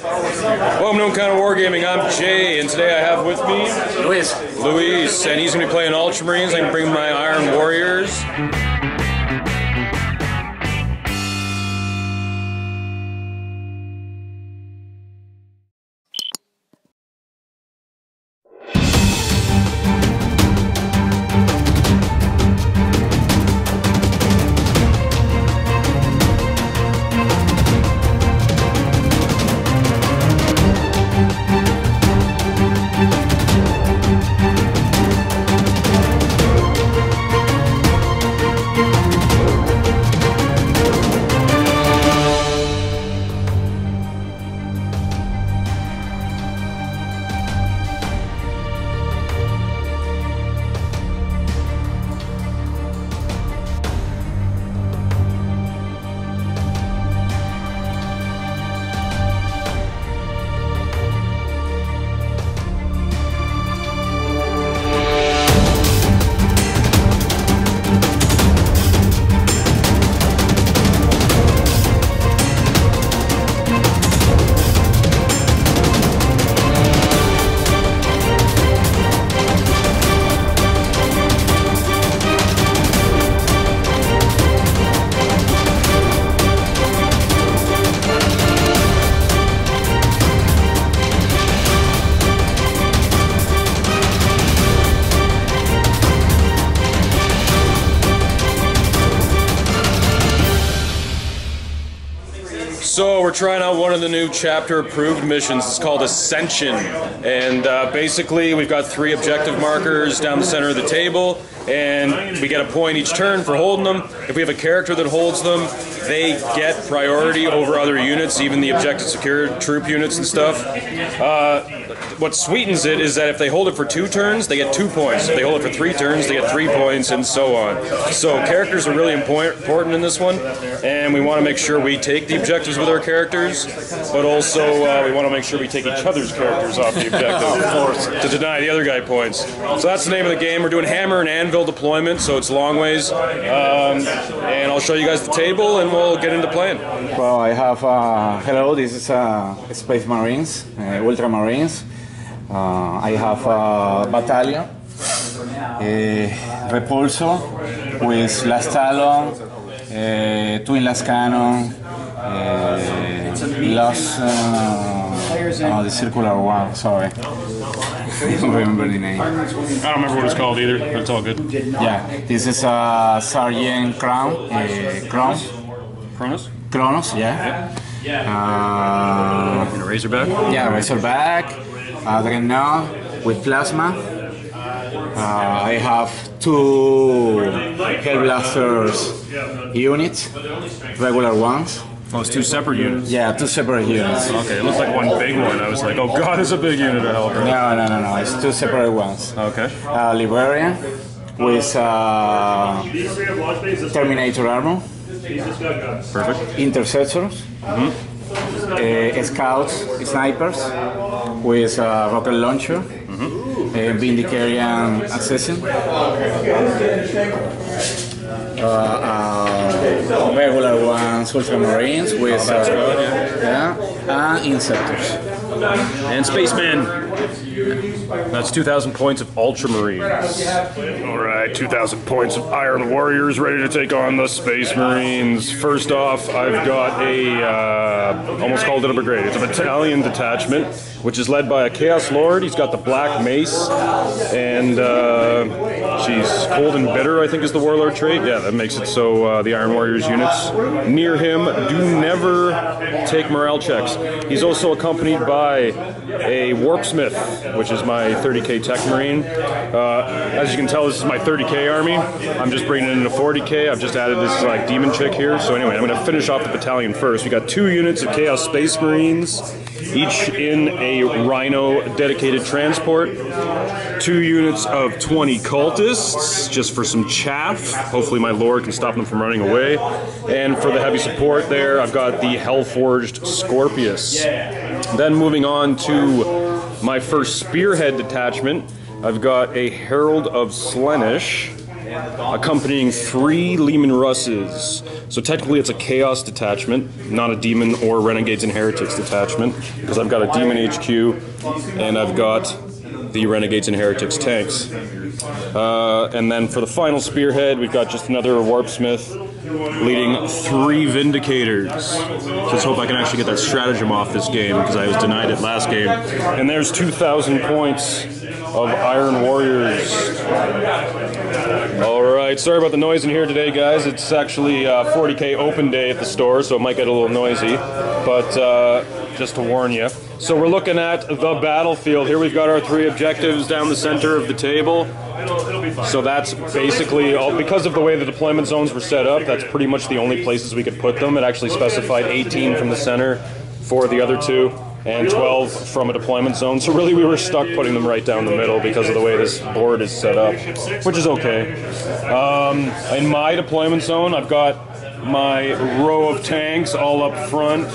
Welcome to Kind of Wargaming. I'm Jay, and today I have with me Luis, and he's going to be playing Ultramarines. I'm going to bring my Iron Warriors. So we're trying out one of the new chapter approved missions. It's called Ascension, and basically we've got 3 objective markers down the center of the table, and we get a point each turn for holding them. If we have a character that holds them, they get priority over other units, even the objective secured troop units and stuff. What sweetens it is that if they hold it for 2 turns, they get 2 points. If they hold it for 3 turns, they get 3 points, and so on. So characters are really important in this one, and we want to make sure we take the objectives with our characters, but also we want to make sure we take each other's characters off the objective to deny the other guy points. So that's the name of the game. We're doing hammer and anvil deployment, so it's long ways, and I'll show you guys the table, and we'll get into playing. Well, I have, hello, this is Space Marines, Ultramarines. I have a battalion, Repulso, with Last Talon, Twin Last Cannon, the circular one, sorry. I don't remember the name. I don't remember what it's called either, but it's all good. Yeah, this is Sergeant Kronos, yeah. And a Razorback? Yeah, Razorback, Dreadnought with Plasma. I have 2 Hellblasters units, regular ones. Oh, it's 2 separate units? Yeah, 2 separate units. Okay, it looks like one big one. I was like, oh god, it's a big unit of Hellblasters. No, it's 2 separate ones. Okay. Liberian with Terminator armor. Perfect. Intercessors. Scouts, snipers with rocket launcher. Vindicarian assassin. Regular ones, Ultramarines with and Inceptors. And Spaceman. That's 2,000 points of Ultramarines. Alright, 2,000 points of Iron Warriors ready to take on the Space Marines. First off, I've got a, almost called it a brigade. It's a battalion detachment, which is led by a Chaos Lord. He's got the Black Mace, and she's Cold and Bitter, I think is the Warlord trait. Yeah, that makes it so the Iron Warriors units near him do never take morale checks. He's also accompanied by a Warpsmith, which is my 30k Tech Marine. As you can tell, this is my 30k army. I'm just bringing it into 40k. I've just added this like demon chick here. So anyway, I'm going to finish off the battalion first. We got 2 units of Chaos Space Marines, each in a Rhino dedicated transport. 2 units of 20 cultists, just for some chaff. Hopefully my lord can stop them from running away. And for the heavy support there, I've got the Hellforged Scorpius. Then moving on to my first Spearhead detachment, I've got a Herald of Slaanesh, accompanying 3 Leman Russes. So technically it's a Chaos detachment, not a Demon or Renegades and Heretics detachment, because I've got a Demon HQ and I've got the Renegades and Heretics tanks. And then for the final spearhead, we've got just another Warpsmith leading 3 Vindicators. So let's hope I can actually get that stratagem off this game, because I was denied it last game. And there's 2,000 points of Iron Warriors. Alright, sorry about the noise in here today, guys. It's actually 40k open day at the store, so it might get a little noisy. But just to warn you. So we're looking at the battlefield. Here we've got our 3 objectives down the center of the table. So that's basically, because of the way the deployment zones were set up, that's pretty much the only places we could put them. It actually specified 18 from the center for the other 2, and 12 from a deployment zone. So really we were stuck putting them right down the middle because of the way this board is set up, which is okay. In my deployment zone, I've got my row of tanks all up front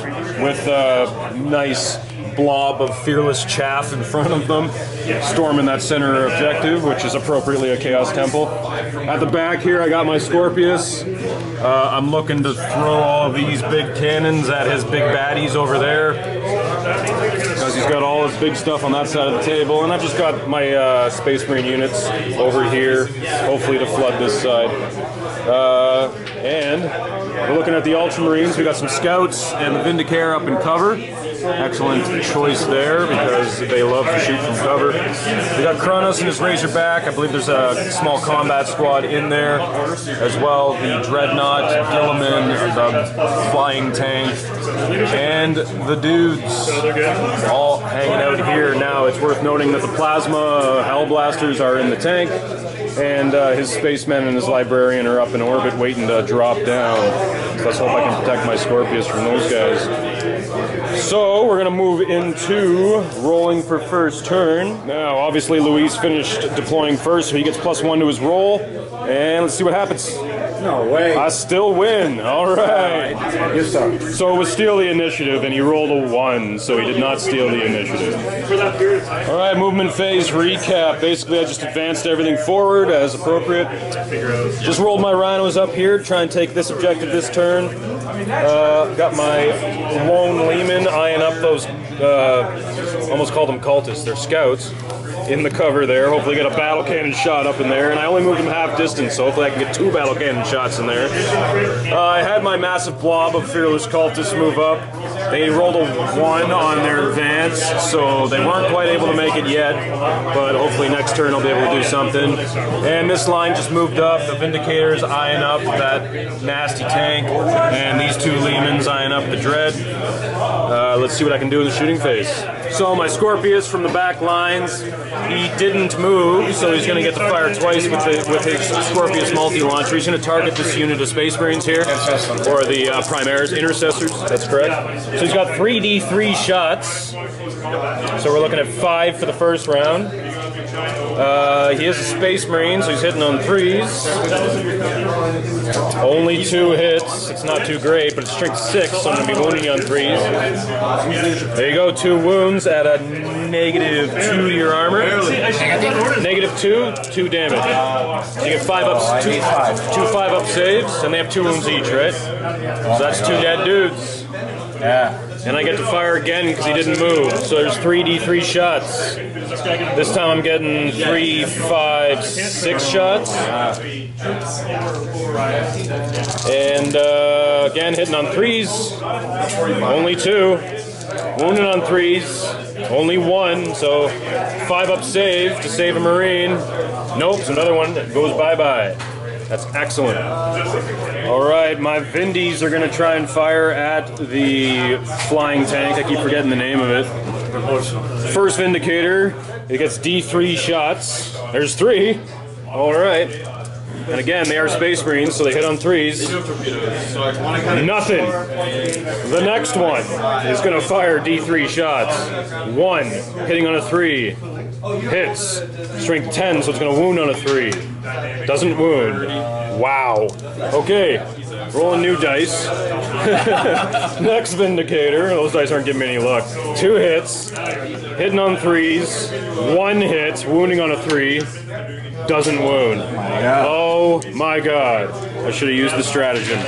with a nice blob of fearless chaff in front of them, storming that center objective, which is appropriately a Chaos Temple. At the back here, I got my Scorpius. I'm looking to throw all of these big cannons at his big baddies over there, because he's got all his big stuff on that side of the table, and I've just got my Space Marine units over here, hopefully to flood this side. And we're looking at the Ultramarines. We got some Scouts and the Vindicator up in cover. Excellent choice there, because they love to shoot from cover. We got Kronos and his Razorback. I believe there's a small combat squad in there as well. The Dreadnought, Gilliman, the flying tank, and the dudes all hanging out here. Now it's worth noting that the Plasma Hellblasters are in the tank, and his Spacemen and his Librarian are up in orbit waiting to drop down. So let's hope I can protect my Scorpius from those guys. So we're going to move into rolling for first turn. Now obviously Luis finished deploying first, so he gets +1 to his roll. And let's see what happens. No way. I still win. All right. You start. So it was steal the initiative, and he rolled a 1, so he did not steal the initiative. All right, movement phase recap. Basically, I just advanced everything forward as appropriate. Just rolled my rhinos up here to try and take this objective this turn. Got my lone Leman eyeing up those, almost called them cultists, they're scouts, in the cover there. Hopefully get a battle cannon shot up in there, and I only moved them half distance, so hopefully I can get 2 battle cannon shots in there. I had my massive blob of fearless cultists move up. They rolled a 1 on their advance, so they weren't quite able to make it yet, but hopefully next turn I'll be able to do something. And this line just moved up. The Vindicator's eyeing up that nasty tank, and these 2 Lemans eyeing up the Dread. Let's see what I can do in the shooting phase. So my Scorpius from the back lines, he didn't move, so he's going to get to fire twice with his Scorpius multi-launcher. He's going to target this unit of Space Marines here, or the Primaris Intercessors, that's correct. So he's got 3d3 shots, so we're looking at 5 for the first round. He is a Space Marine, so he's hitting on 3s. Only 2 hits. It's not too great, but it's strength 6, so I'm going to be wounding you on 3s. There you go, 2 wounds at a -2 to your armor. -2, 2 damage. So you get 5 ups, 2 5-up saves, and they have 2 wounds each, right? So that's 2 dead dudes. Yeah. And I get to fire again because he didn't move. So there's 3d3 shots. This time I'm getting 3, 5, 6 shots. And again, hitting on 3s. Only 2. Wounded on 3s. Only 1. So 5-up save to save a Marine. Nope, it's another one that goes bye-bye. That's excellent. Alright, my Vindies are going to try and fire at the flying tank. I keep forgetting the name of it. First Vindicator, it gets D3 shots. There's 3. Alright. And again, they are Space Marines, so they hit on 3s. Nothing. The next one is going to fire D3 shots. 1, hitting on a 3. Hits. Strength 10, so it's going to wound on a 3. Doesn't wound. Wow. Okay. Rolling new dice. Next Vindicator. Those dice aren't giving me any luck. 2 hits. Hitting on 3s. 1 hit. Wounding on a 3. Doesn't wound. Oh my god. I should have used the stratagem.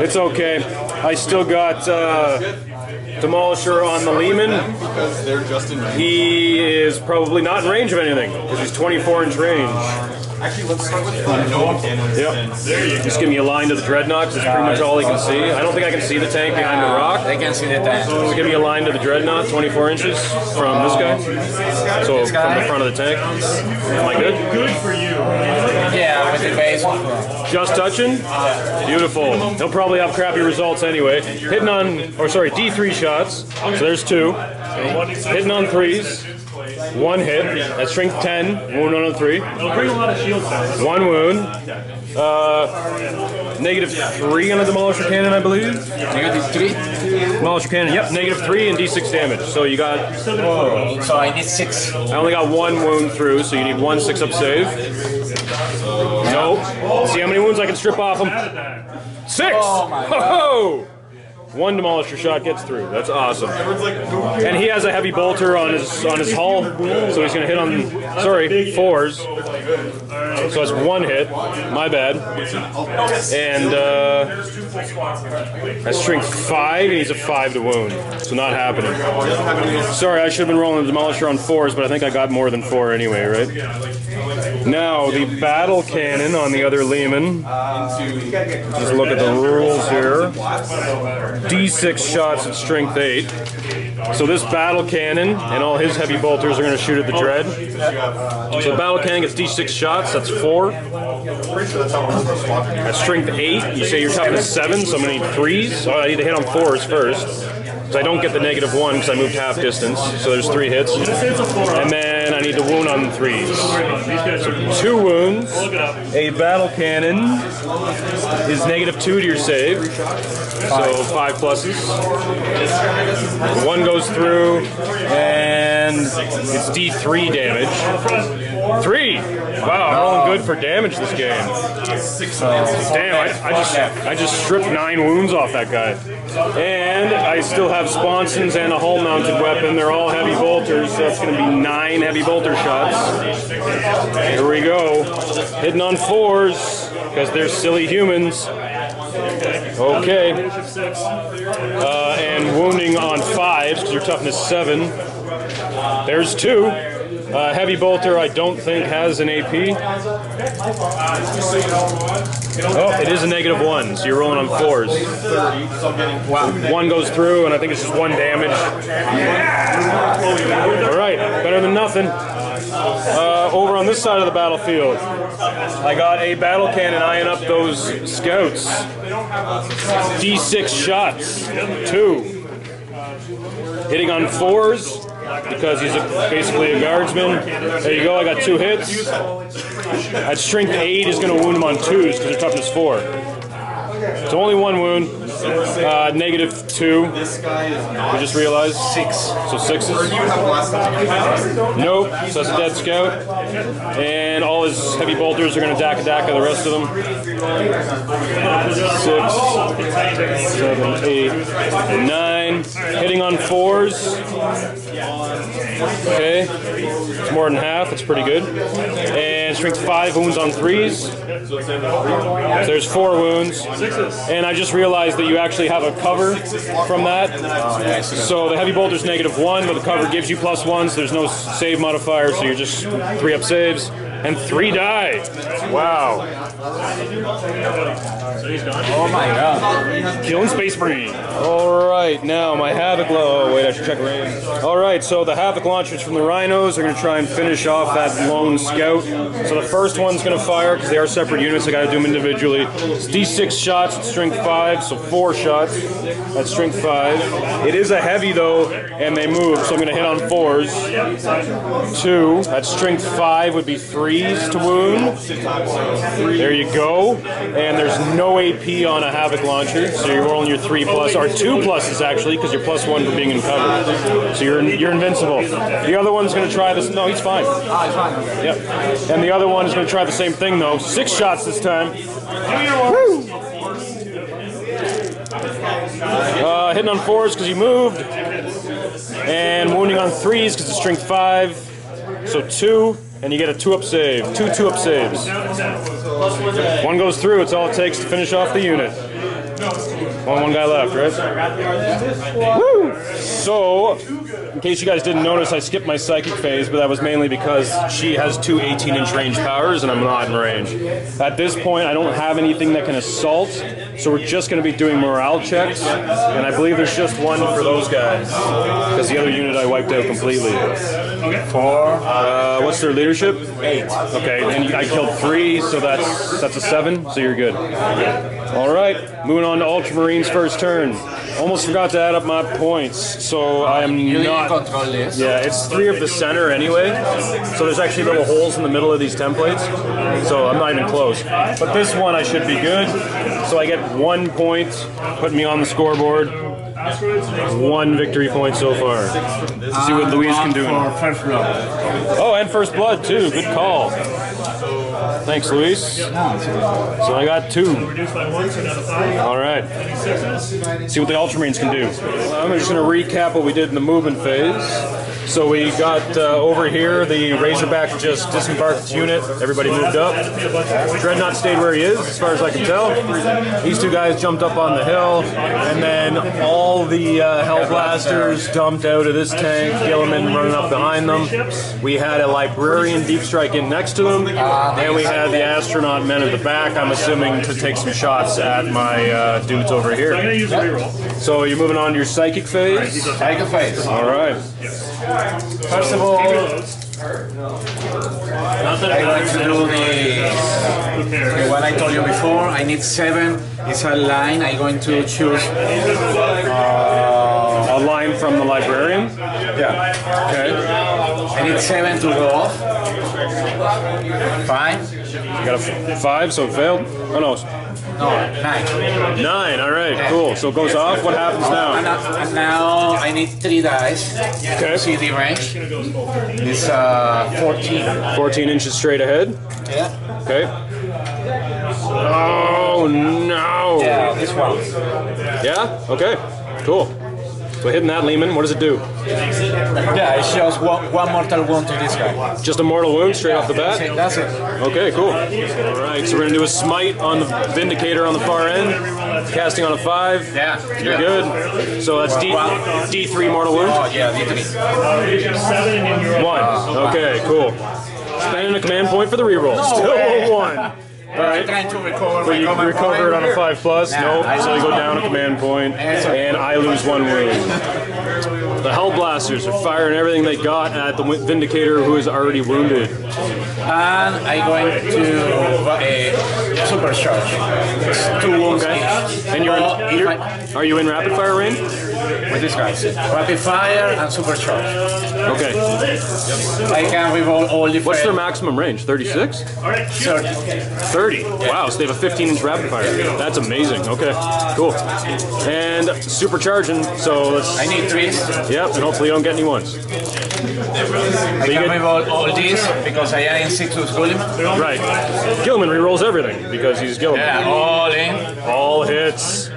It's okay. I still got Demolisher on the Lehman. Because they're just in range. He is probably not in range of anything because he's 24-inch range. Actually, let's start with no cannons. Yep. Just give me a line to the Dreadnoughts. That's pretty much all he can see. I don't think I can see the tank behind the rock. I can see the tank. So give me a line to the Dreadnought, 24 inches from this guy. So from the front of the tank. Am I good? Good for you. Yeah, with the base. Just touching? Beautiful. He'll probably have crappy results anyway. Hitting on, or sorry, D3 shots. So there's 2. Hitting on 3s. 1 hit. That's strength 10. Wound on a 3. It'll bring a lot of shields down. 1 wound. -3 on the Demolisher Cannon, I believe. -3? Demolisher Cannon, yep, -3 and D6 damage. So you got, So I need 6. I only got 1 wound through, so you need 1 6-up save. Nope. See how many wounds I can strip off him? 6! Oh my God. Ho-ho! 1 Demolisher shot gets through. That's awesome. And he has a heavy bolter on his hull, so he's going to hit on, sorry, 4s. So that's 1 hit. My bad. And that's strength 5, and he's a 5 to wound. So not happening. Sorry, I should have been rolling the Demolisher on 4s, but I think I got more than 4 anyway, right? Now, the Battle Cannon on the other Lehman. Just look at the rules here. D6 shots at strength 8. So this Battle Cannon and all his heavy bolters are going to shoot at the Dread. So the Battle Cannon gets D6 shots, that's 4. At strength 8, you say your toughness 7, so I'm going to need 3s. Oh, I need to hit on 4s first. So I don't get the -1 because I moved half distance. So there's 3 hits. And then I need to wound on 3s. So 2 wounds. A Battle Cannon is -2 to your save. So 5 pluses. 1 goes through, and it's D3 damage. 3! Wow, I'm rolling good for damage this game. Damn, I just stripped 9 wounds off that guy. And I still have sponsons and a hull-mounted weapon. They're all heavy bolters, so that's going to be 9 heavy bolter shots. Here we go. Hitting on 4s, because they're silly humans. Okay. And wounding on 5s, because your toughness 7. There's 2. Heavy bolter, I don't think has an AP. Oh, it is a -1, so you're rolling on 4s. Wow. 1 goes through, and I think it's just 1 damage. All right, better than nothing. Over on this side of the battlefield, I got a Battle Cannon eyeing up those scouts. D6 shots, 2. Hitting on 4s. Because he's basically a guardsman. There you go, I got 2 hits. At strength 8 is going to wound him on 2s because their toughness 4. So only 1 wound. -2. We just realized 6. So 6s. Nope. So that's a dead scout. And all his heavy bolters are going to dakka the rest of them. 6, 7, 8, 9. Hitting on 4s. Okay. It's more than half. That's pretty good. And strength 5 wounds on 3s. So there's 4 wounds. And I just realized that you actually have a cover from that. So the heavy bolter's -1, but the cover gives you +1, so there's no save modifier, so you're just 3-up saves. And 3 die. Wow. Oh my God. Killing Space Marine. Alright, now my Havoc... Oh, wait, I should check range. Alright, so the Havoc launchers from the Rhinos are going to try and finish off that lone scout. So the first one's going to fire, because they are separate units, I got to do them individually. It's D6 shots at strength 5, so 4 shots at strength 5. It is a heavy, though, and they move, so I'm going to hit on 4s. 2. At strength 5 would be 3s to wound. There you go. And there's no AP on a Havoc launcher, so you're rolling your 3+, or 2 pluses actually, because you're +1 for being in cover. So you're invincible. The other one's going to try this. No, he's fine. Yep. And the other one is going to try the same thing though. 6 shots this time. Woo! Hitting on 4s because you moved. And wounding on 3s because it's strength 5. So 2, and you get a 2-up save. 2 2-up saves. 1 goes through, it's all it takes to finish off the unit. One guy left, right? Woo! So, in case you guys didn't notice, I skipped my psychic phase, but that was mainly because she has 2 18-inch range powers, and I'm not in range. At this point, I don't have anything that can assault, so we're just going to be doing morale checks, and I believe there's just 1 for those guys, because the other unit I wiped out completely. 4. What's their leadership? 8. Okay, and I killed 3, so that's a 7, so you're good. All right, moving on to Ultramarines' first turn. Almost forgot to add up my points, so I am not. Control this. Yeah, it's 3 of the center anyway, so there's actually little holes in the middle of these templates, so I'm not even close. But this one I should be good, so I get 1 point, putting me on the scoreboard. 1 victory point so far. Let's see what Luis can do. For first blood. Oh, and first blood too. Good call. Thanks, Luis. So I got 2. All right. See what the Ultramarines can do. I'm just going to recap what we did in the movement phase. So we got over here, the Razorback just disembarked its unit. Everybody moved up. Dreadnought stayed where he is, as far as I can tell. These 2 guys jumped up on the hill, and then all the Hellblasters dumped out of this tank. Gilliman running up behind them. We had a Librarian deep strike in next to them, and we had the Astronaut men at the back, I'm assuming, to take some shots at my dudes over here. So you're moving on to your Psychic phase? Psychic phase. All right. First of all, I'm going to do the one I told you before. I need 7. It's a line. I'm going to choose A line from the Librarian? yeah. Okay. I need 7 to go off. 5. You got a 5, so it failed? Oh no. No, 9. 9, alright, cool. So it goes off. What happens now? And now I need 3 dice. Okay. See the range? It's 14. 14 inches straight ahead. Yeah. Okay. Oh no! Yeah, this one. Yeah? Okay. Cool. So hitting that, Lehman, what does it do? Yeah, it shows one mortal wound to this guy. Just a mortal wound straight off the bat? That's it. Okay, cool. Alright, so we're gonna do a smite on the Vindicator on the far end. Casting on a 5. Yeah. You're good. So that's D3 mortal wound? Oh, yeah, D3. 1. Okay, cool. Spending a command point for the reroll. Still a 1. Alright. Trying to recover. But you recover it on a 5+. Nope. So you go down a command point, and I lose 1 wound. The Hellblasters are firing everything they got at the Vindicator, who is already wounded. And I'm going to supercharge. It's 2 wounds each. And are you in rapid fire range? With these guys. Rapid fire and supercharge. Okay. I can reroll all the. What's their maximum range? 36? 30. Wow, so they have a 15-inch rapid fire. That's amazing. Okay, cool. And supercharging, so let's... I need 3. Yep, and hopefully you don't get any 1s. I can reroll all these because I am in 6 with Gilliman. Right. Gilliman rerolls everything because he's Gilliman. Yeah, all in. All hits.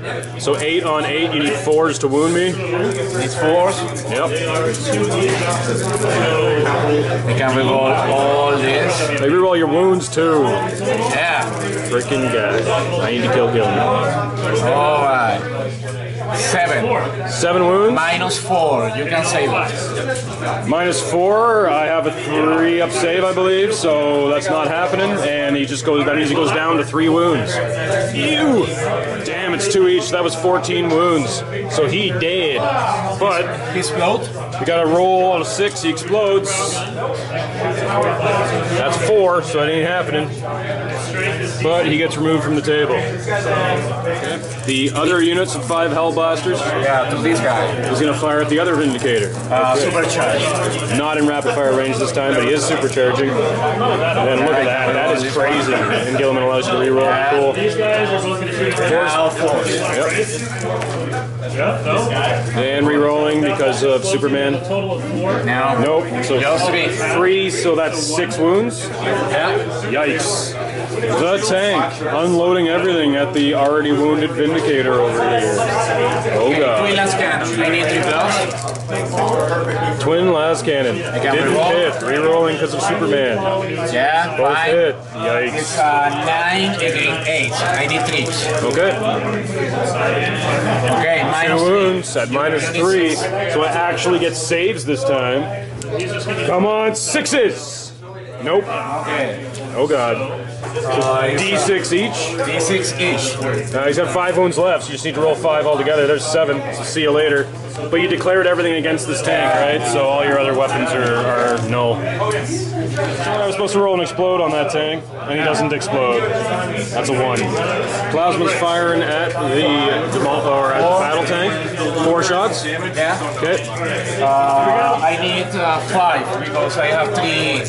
So 8 on 8, you need 4s to wound me. Need 4s. Yep. I can reroll all this. They reroll your wounds too. Yeah. Freaking guy. I need to kill Gilliman. Alright. 7. 7 wounds. -4. You can save it. -4. I have a 3-up save, I believe, so that's not happening. And he just goes. That means he goes down to 3 wounds. Ew! Damn, it's 2 each. That was 14 wounds. So he dead. But He explode. we got to roll on a 6. He explodes. That's 4, so that ain't happening. But he gets removed from the table. The other units of 5 Hellblasters Yeah, to this guy. is going to fire at the other Vindicator. Supercharge. Not in rapid fire range this time, but he is supercharging. And then look at that. That is crazy. And Gilliman allows you to reroll. Cool. These guys are looking to shoot Now 4. Yep. And re-rolling because of Superman. Total of 4. Now. Nope. So Just 3. 3, so that's 6 wounds. Yeah. Yikes. The tank, unloading everything at the already wounded Vindicator over here. Oh god. Twin last cannon. I need 3 plus. Twin last cannon. Didn't hit. Rerolling because of Superman. Yeah, Both 5. hit. It's Yikes. 9 against 8. I need 3. Okay. Okay, 2 minus 3. wounds at -3. So it actually gets saves this time. Come on, 6s. Nope. Okay. Oh god. D6 each. D6 each. He's got 5 wounds left, so you just need to roll 5 altogether. There's 7, so see you later. But you declared everything against this tank, right? So all your other weapons are null. I was supposed to roll an explode on that tank, and he doesn't explode. That's a 1. Plasma's firing at the battle tank. 4 shots. Yeah. Okay. I need 5 because I have 3.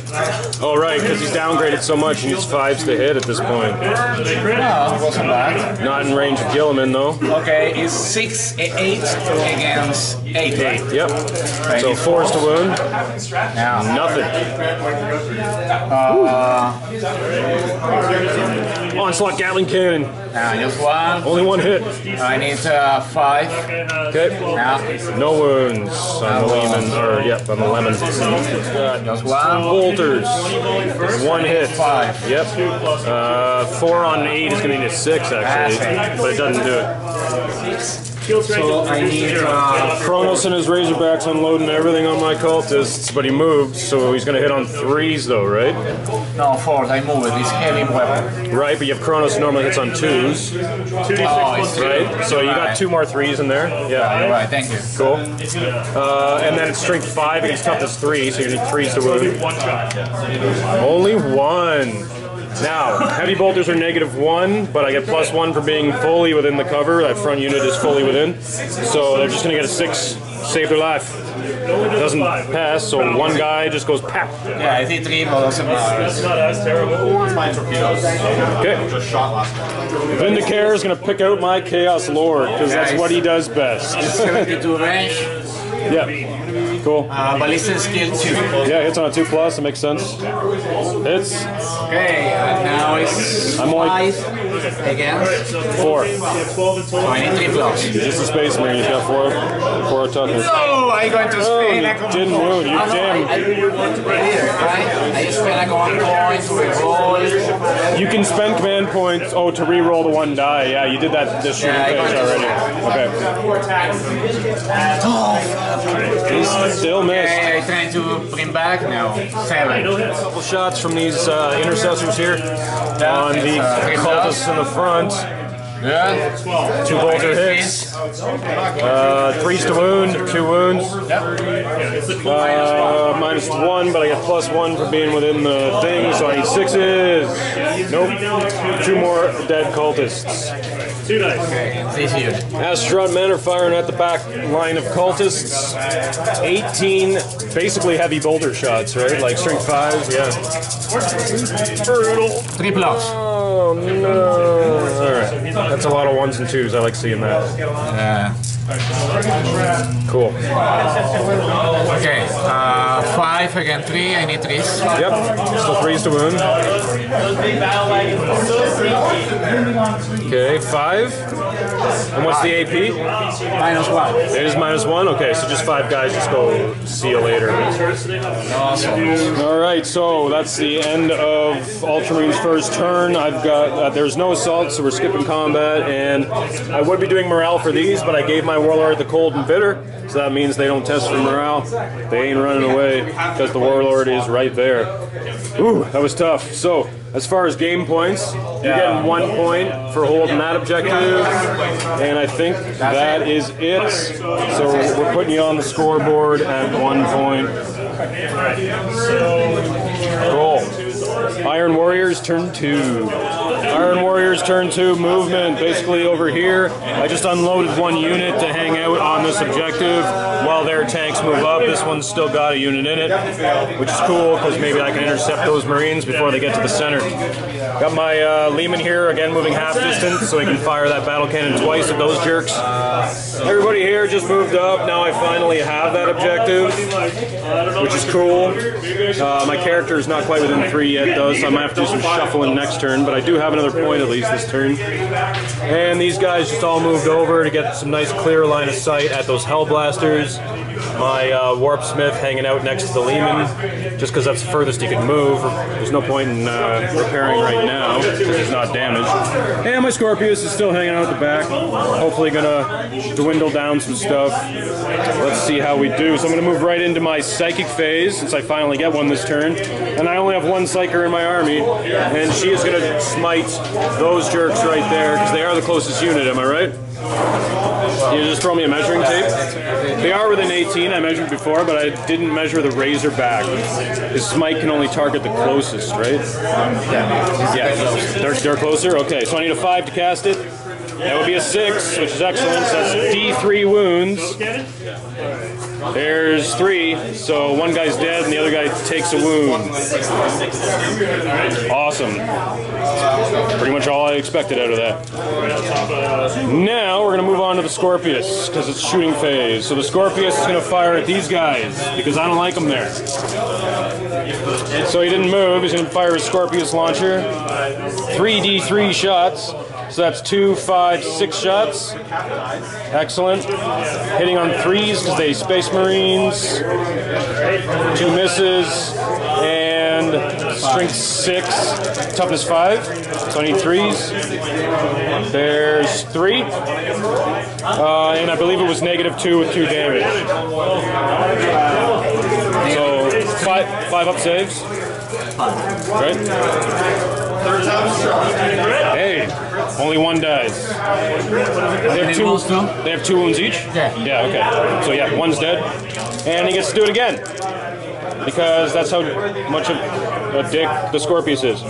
Oh, right, because he's downgraded so much, he needs 5s to hit at this point. No, it wasn't bad. Not in range of Gilliman, though. Okay, it's 8 against 8, right? Yep. So 4s to wound. Yeah. Nothing. Onslaught Gatling Cannon. Just 1. Only 1 hit. I need 5. Okay. Yeah. No wounds on the lemon, or yep, on the lemon. Just 1. Bolters. 1 hit. 5. Yep. 4 on 8 is going to need a 6 actually, but it doesn't do it. So I need Kronos and his Razorbacks unloading everything on my cultists, but he moved, so he's going to hit on 3s though, right? no 4. I move it. It's heavy weapon. Right, but you have Kronos who normally hits on 2s, Oh, it's right? So you got 2 more 3s in there. Yeah. All right, thank you. Cool. And then it's strength 5 against toughness 3, so you need 3s to wound. Only 1. Now, heavy bolters are -1, but I get +1 for being fully within the cover. That front unit is fully within. So they're just going to get a 6, save their life. Doesn't pass, so 1 guy just goes pap. Yeah, I think 3 but doesn't matter. It's not as terrible. My torpedoes. Okay. Just shot last time. Vindicator is going to pick out my Chaos Lord, because that's what he does best. 72 range. Yeah. Cool. Ballistic skill 2. Yeah, hits on a 2+, that makes sense. Hits. Okay, and now it's I'm only 5 against. 4. 12 and So I need 3 plus. Just a Space Marine, he's got 4 toughness. No, I'm going to Oh, spend you didn't wound, you damn. I didn't want to be here, right? I spend like 1 point to roll. You can spend command points, to re-roll the 1 die. Yeah, you did that this shooting phase already. Okay. Still missed. Okay, I'm trying to bring back now. 7. A couple shots from these intercessors here on the cultists in the front. Yeah. 2 bolter hits. 3s to wound, 2 wounds. -1, but I get +1 for being within the thing, so I need 6s. Nope. 2 more dead cultists. 2 dice. Okay, this here. Astronaut men are firing at the back line of cultists. 18 basically heavy bolter shots, right? Like strength 5, yeah. Brutal. 3 plus. Oh no. Alright. That's a lot of 1s and 2s. I like seeing that. Yeah. Cool. Okay, 5 again 3. I need 3s. Yep. Still 3s to wound. Okay, 5. And what's the AP? -1. It is -1? Okay, so just 5 guys just go see you later. Alright, so that's the end of Ultramarines' first turn. I've got, there's no assault, so we're skipping combat, and I would be doing morale for these, but I gave my Warlord the cold and bitter, so that means they don't test for morale. They ain't running away, because the Warlord is right there. Ooh, that was tough. So, as far as game points, you're getting 1 point for holding that objective, and I think that is it. So we're putting you on the scoreboard at 1 point. Cool. Iron Warriors turn 2. Iron Warriors turn 2 movement. Basically over here, I just unloaded 1 unit to hang out on this objective while their tanks move up. This one's still got a unit in it, which is cool because maybe I can intercept those Marines before they get to the center. Got my Lehman here, again moving half distance so he can fire that battle cannon twice at those jerks. Everybody here just moved up. Now I finally have that objective, which is cool. My character is not quite within 3 yet though. house. I might have to do some shuffling next turn, but I do have another point at least this turn. And these guys just all moved over to get some nice clear line of sight at those Hellblasters. My Warp Smith hanging out next to the Lehman, just because that's the furthest he could move. There's no point in repairing right now, because it's not damaged. And my Scorpius is still hanging out at the back. Hopefully gonna dwindle down some stuff. Let's see how we do. So I'm gonna move right into my Psychic phase, since I finally get one this turn. And I only have one Psyker in my army, and she is gonna smite those jerks right there, because they are the closest unit, am I right? You just throw me a measuring tape? They are within 18, I measured before, but I didn't measure the razor back. His smite can only target the closest, right? Yeah. They're closer? Okay, so I need a 5 to cast it. That would be a 6, which is excellent. So that's D3 wounds. There's 3, so one guy's dead and the other guy takes a wound. Awesome. Pretty much all I expected out of that. Now we're going to move on to the Scorpius, because it's shooting phase. So the Scorpius is going to fire at these guys, because I don't like them there. So he didn't move, he's going to fire his Scorpius launcher. 3d3 shots. So that's 2, 5, 6 shots. Excellent. Hitting on 3s because they Space Marines. 2 misses. And strength 6. Toughness 5. So I need 3s. There's 3. And I believe it was -2 with 2 damage. So 5 up saves. Right? Hey, only one dies. They have 2 wounds each? Yeah. Yeah, okay. So yeah, one's dead. And he gets to do it again. Because that's how much of a dick the Scorpius is.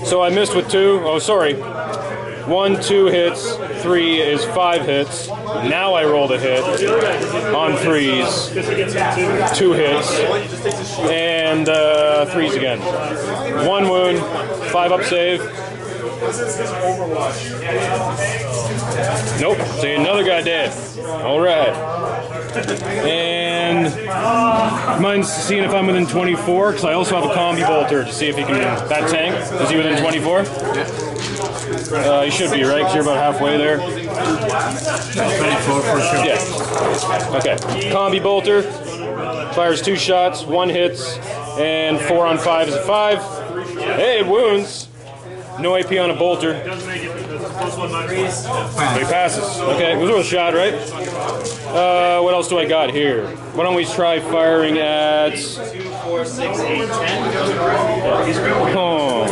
So I missed with 2. Oh, sorry. 1, 2 hits. 3 is 5 hits. Now I rolled a hit on 3s. 2 hits. And 3s again. 1 wound. 5 up save. Nope. See, another guy dead. Alright. And mine's seeing if I'm within 24, because I also have a combi bolter to see if he can. That tank, is he within 24? He should be, right? Because you're about halfway there. 24 for sure. Yeah. Okay. Combi bolter. Fires 2 shots, 1 hits, and 4 on 5 is a 5. Hey, it wounds. No AP on a bolter. But he passes. Okay, it was worth a shot, right? What else do I got here? Why don't we try firing at... Oh.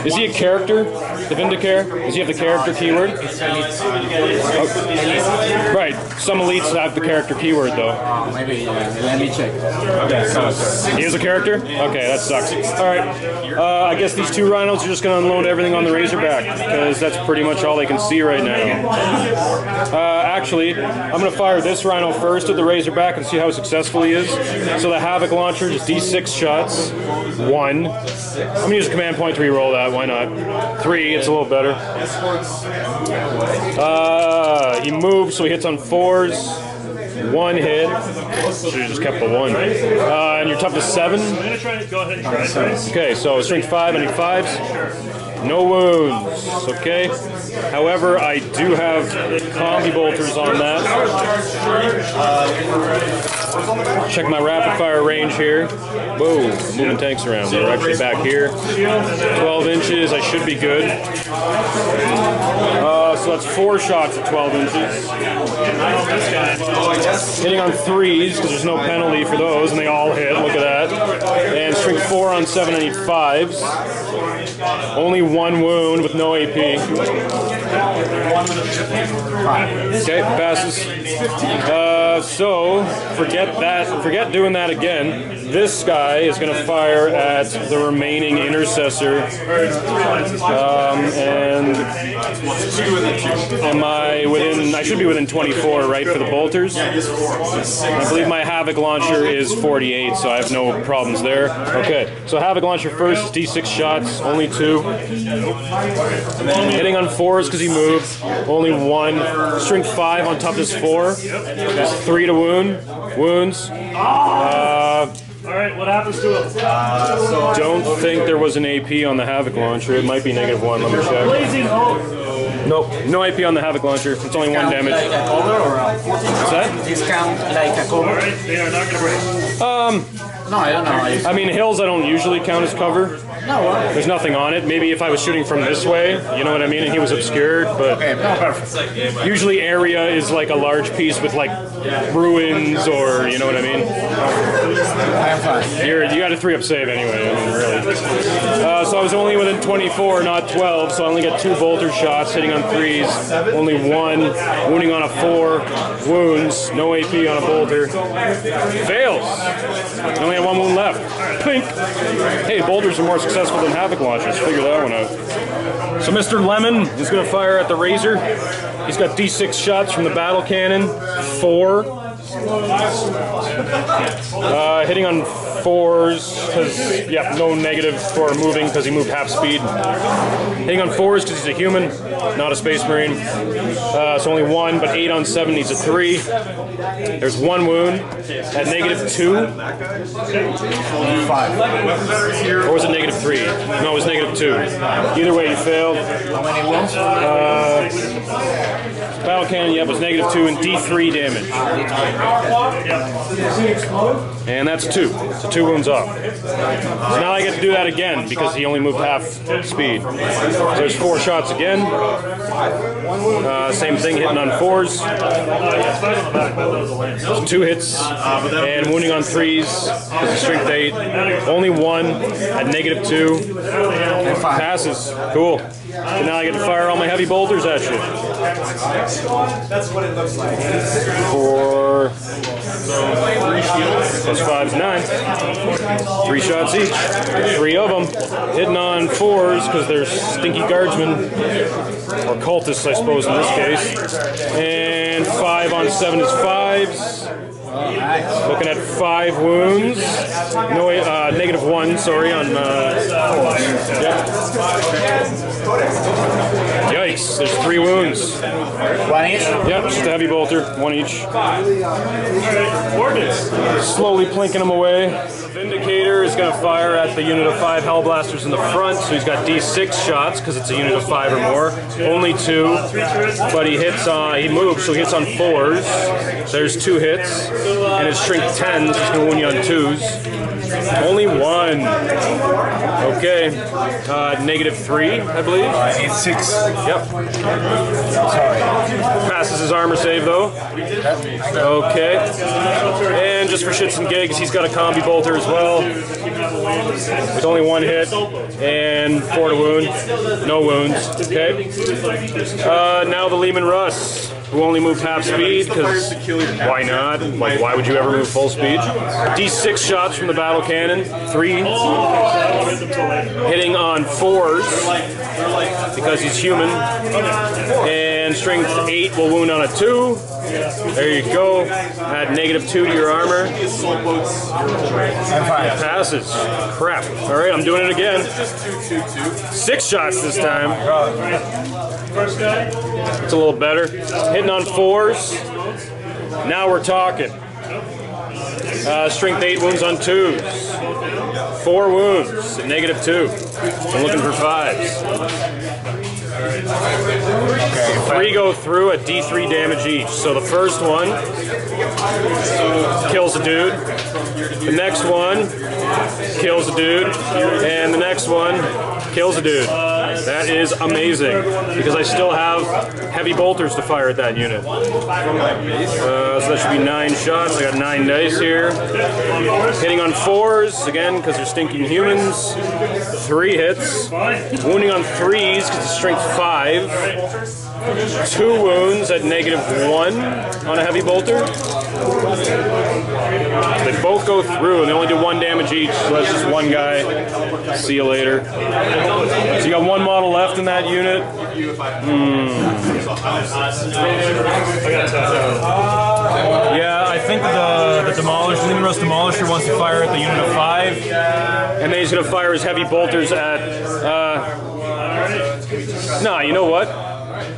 Is he a character? The Vindicare? Does he have the character keyword? Oh. Right. Some elites have the character keyword, though. Maybe, let me check. He is a character? Okay, that sucks. Alright. I guess these 2 rhinos are just going to unload everything on the Razorback, because that's pretty much all they can see right now. Actually, I'm going to fire this rhino first at the Razorback and see how successful he is. So the Havoc launcher, just D6 shots. 1. I'm going to use a command point to reroll that, why not? 3, it's a little better. He moves, so he hits on 4s. 1 hit. Should have just kept the 1. And your toughness 7. I'm gonna try to go ahead and try it. Okay, so strength 5, I need 5s. No wounds. Okay. However, I do have combi bolters on that. Check my rapid fire range here. Whoa, moving tanks around. We're actually back here. 12 inches, I should be good. So that's 4 shots at 12 inches. Hitting on 3s, because there's no penalty for those, and they all hit. Look at that. And strength 4 on 7, I need 5s. Only 1 wound with no AP. Okay, passes. So, forget doing that again. This guy is going to fire at the remaining intercessor. And am I within, I should be within 24, right, for the bolters? I believe my Havoc launcher is 48, so I have no problems there. Okay, so Havoc launcher first, D6 shots, only 2. Hitting on 4s because he moved, only 1. Strength 5 on toughness 4. That's 3 to wounds. Alright, what happened? happens to him? Don't think there was an AP on the Havoc launcher. It might be -1. Let me check. Blazing Hope. Nope, no AP on the Havoc launcher. It's only 1 damage. Like a cover or a 14? What's that? Discount like a cover? Alright, they are not going to break. No, I don't know. I mean, hills I don't usually count as cover. No, There's nothing on it. Maybe if I was shooting from this way, you know what I mean, and he was obscured, but okay, no, perfect. usually area is like a large piece with like ruins or, you know what I mean? I'm fine. You got a 3-up save anyway, I mean, really. So I was only within 24, not 12, so I only got 2 bolter shots, hitting on 3s, only 1, wounding on a 4, wounds, no AP on a bolter. Fails! I only have 1 wound left. Pink! Hey, bolters are more successful than Havoc launchers, figure that one out. So Mr. Lemon is going to fire at the Razor. He's got D6 shots from the battle cannon, 4. Hitting on 4s, because, yeah, no negative for moving because he moved half speed. Hitting on 4s because he's a human, not a Space Marine. So only 1, but 8 on 7 needs a 3. There's 1 wound at -2. 5. Or was it -3? No, it was -2. Either way, you failed. How many wounds? Battle cannon, yeah, was -2 and D3 damage. And that's 2. So 2 wounds off. So now I get to do that again because he only moved half speed. So there's 4 shots again. Same thing, hitting on 4s. 2 hits and wounding on 3s because of strength 8. Only 1 at -2. Passes. Cool. So now I get to fire all my heavy bolters at you. That's what it looks like. 4 plus 5 is 9. 3 shots each. 3 of them. Hitting on 4s because they're stinky guardsmen. Or cultists, I suppose, in this case. And 5 on 7 is 5s. Looking at 5 wounds. No, -1, sorry, on, yep. Yikes, there's 3 wounds. 1 each? Yep, just a heavy bolter, 1 each. Slowly plinking them away. The Vindicator is going to fire at the unit of 5 Hellblasters in the front, so he's got D6 shots because it's a unit of 5 or more. Only 2, but he hits on, he moves, so he hits on 4s. There's 2 hits, and his strength 10s, he's going to wound you on 2s. Only 1. Okay, -3, I believe. It's 6. Yep. Passes his armor save though. Okay. And just for shits and gigs, he's got a combi bolter as well. There's only 1 hit and 4 to wound. No wounds. Okay. Now the Lehman Russ, who only moved half speed because why not? Like, why would you ever move full speed? D6 shots from the battle cannon, 3. Hitting on 4s because he's human. And strength 8 will wound on a 2. There you go. Add -2 to your armor. Passes. Crap. All right, I'm doing it again. 6 shots this time. It's a little better. Hitting on 4s. Now we're talking. Strength 8 wounds on 2s. 4 wounds at -2. I'm looking for 5s. 3 go through at D3 damage each. So the first one kills a dude. The next one kills a dude. And the next one kills a dude. That is amazing because I still have heavy bolters to fire at that unit. So that should be 9 shots. I got 9 dice here. Hitting on 4s again because they're stinking humans. 3 hits. Wounding on 3s because it's strength 5. 2 wounds at -1 on a heavy bolter. They both go through and they only do 1 damage each, so that's just 1 guy. See you later. So you got 1 model left in that unit. Yeah, I think the Demolisher, Lehman Russ Demolisher wants to fire at the unit of 5. And then he's going to fire his heavy bolters at... nah, you know what?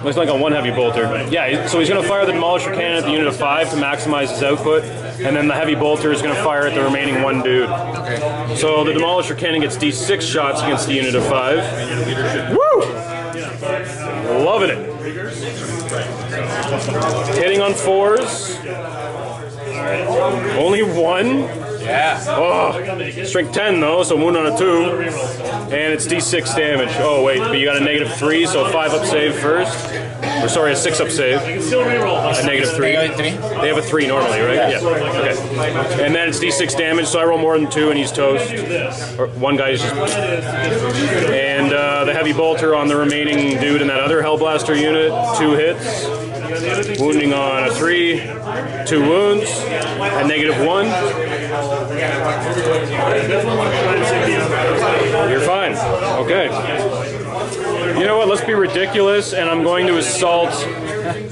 Looks like on one heavy bolter. Yeah, so he's going to fire the demolisher cannon at the unit of 5 to maximize his output, and then the heavy bolter is going to fire at the remaining 1 dude. Okay. So the demolisher cannon gets D6 shots against the unit of 5. Woo! Loving it. Hitting on 4s. Only 1. Yeah. Oh, strength 10 though, so wound on a 2. And it's D6 damage. Oh wait, but you got a -3, so 5 up save first. Or sorry, a 6 up save. A -3. They have a 3 normally, right? Yeah. Okay. And then it's D6 damage, so I roll more than 2 and he's toast. Or one guy's just... And the heavy bolter on the remaining dude in that other Hellblaster unit, 2 hits. Wounding on a 3, 2 wounds, a -1. You're fine. Okay. You know what? Let's be ridiculous, and I'm going to assault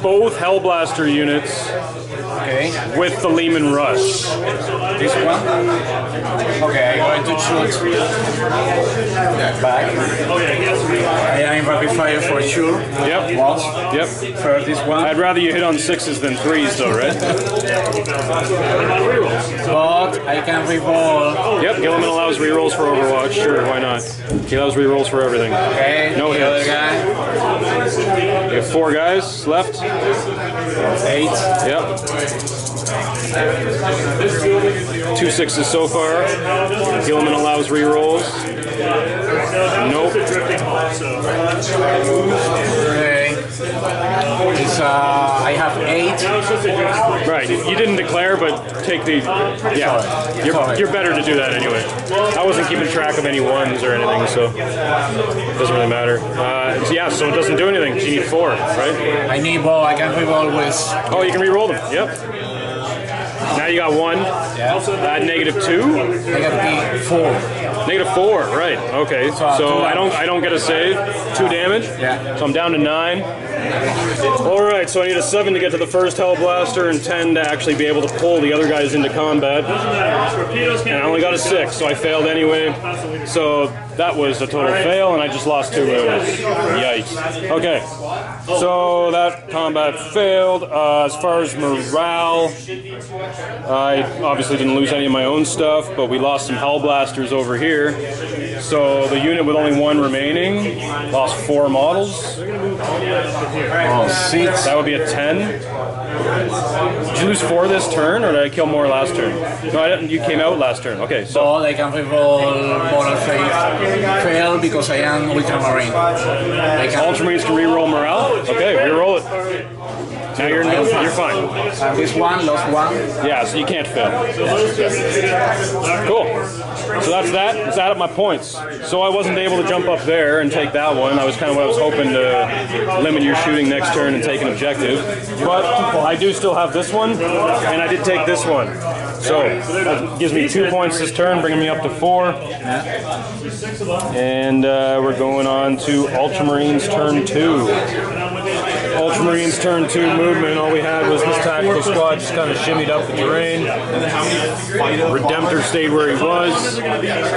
both Hellblaster units with the Lehman Rush. This one? Okay, I'm going to shoot back. I am rapid fire for sure. Yep. Once. Yep. First this one. I'd rather you hit on 6s than 3s though, right? But I can reroll. Yep, Gilliman allows rerolls for Overwatch. Sure, why not? He allows rerolls for everything. Okay, No the hits. other guy. You have 4 guys left. 8. Yep. 2 6s so far. Gilliman allows rerolls. Nope. Okay. It's, I have 8. Right, you didn't declare, but take the... Yeah, you're better to do that anyway. I wasn't keeping track of any 1s or anything, so it doesn't really matter. Yeah, so it doesn't do anything. You need 4, right? I need ball. I can reroll with. Oh, you can re-roll them. Yep. Now you got 1. Yeah. Add -2. I got to be 4. -4. Right. Okay. So I don't get a save. 2 damage. Yeah. So I'm down to 9. All right. So I need a 7 to get to the first Hellblaster and 10 to actually be able to pull the other guys into combat. And I only got a 6, so I failed anyway. So that was a total fail, and I just lost 2 wounds. Yikes. Okay. So that combat failed. As far as morale, I obviously didn't lose any of my own stuff, but we lost some Hellblasters over here. So the unit with only 1 remaining lost 4 models. Oh, 6. That would be a 10. Did you lose 4 this turn, or did I kill more last turn? No, I didn't. You came out last turn. Okay, so But I can reroll moral fail because I am Ultramarine. I can. Ultramarines can reroll morale. Okay, reroll it. Now you're fine. This one lost 1. Yeah, so you can't fail. Cool. So that's that. Let's add up my points. So I wasn't able to jump up there and take that one. That was kind of what I was hoping to limit your shooting next turn and take an objective. But I do still have this one, and I did take this one. So that gives me 2 points this turn, bringing me up to 4. And we're going on to Ultramarines turn 2. Ultramarines turn 2 movement, all we had was this tactical squad just kind of shimmied up the terrain. Redemptor stayed where he was.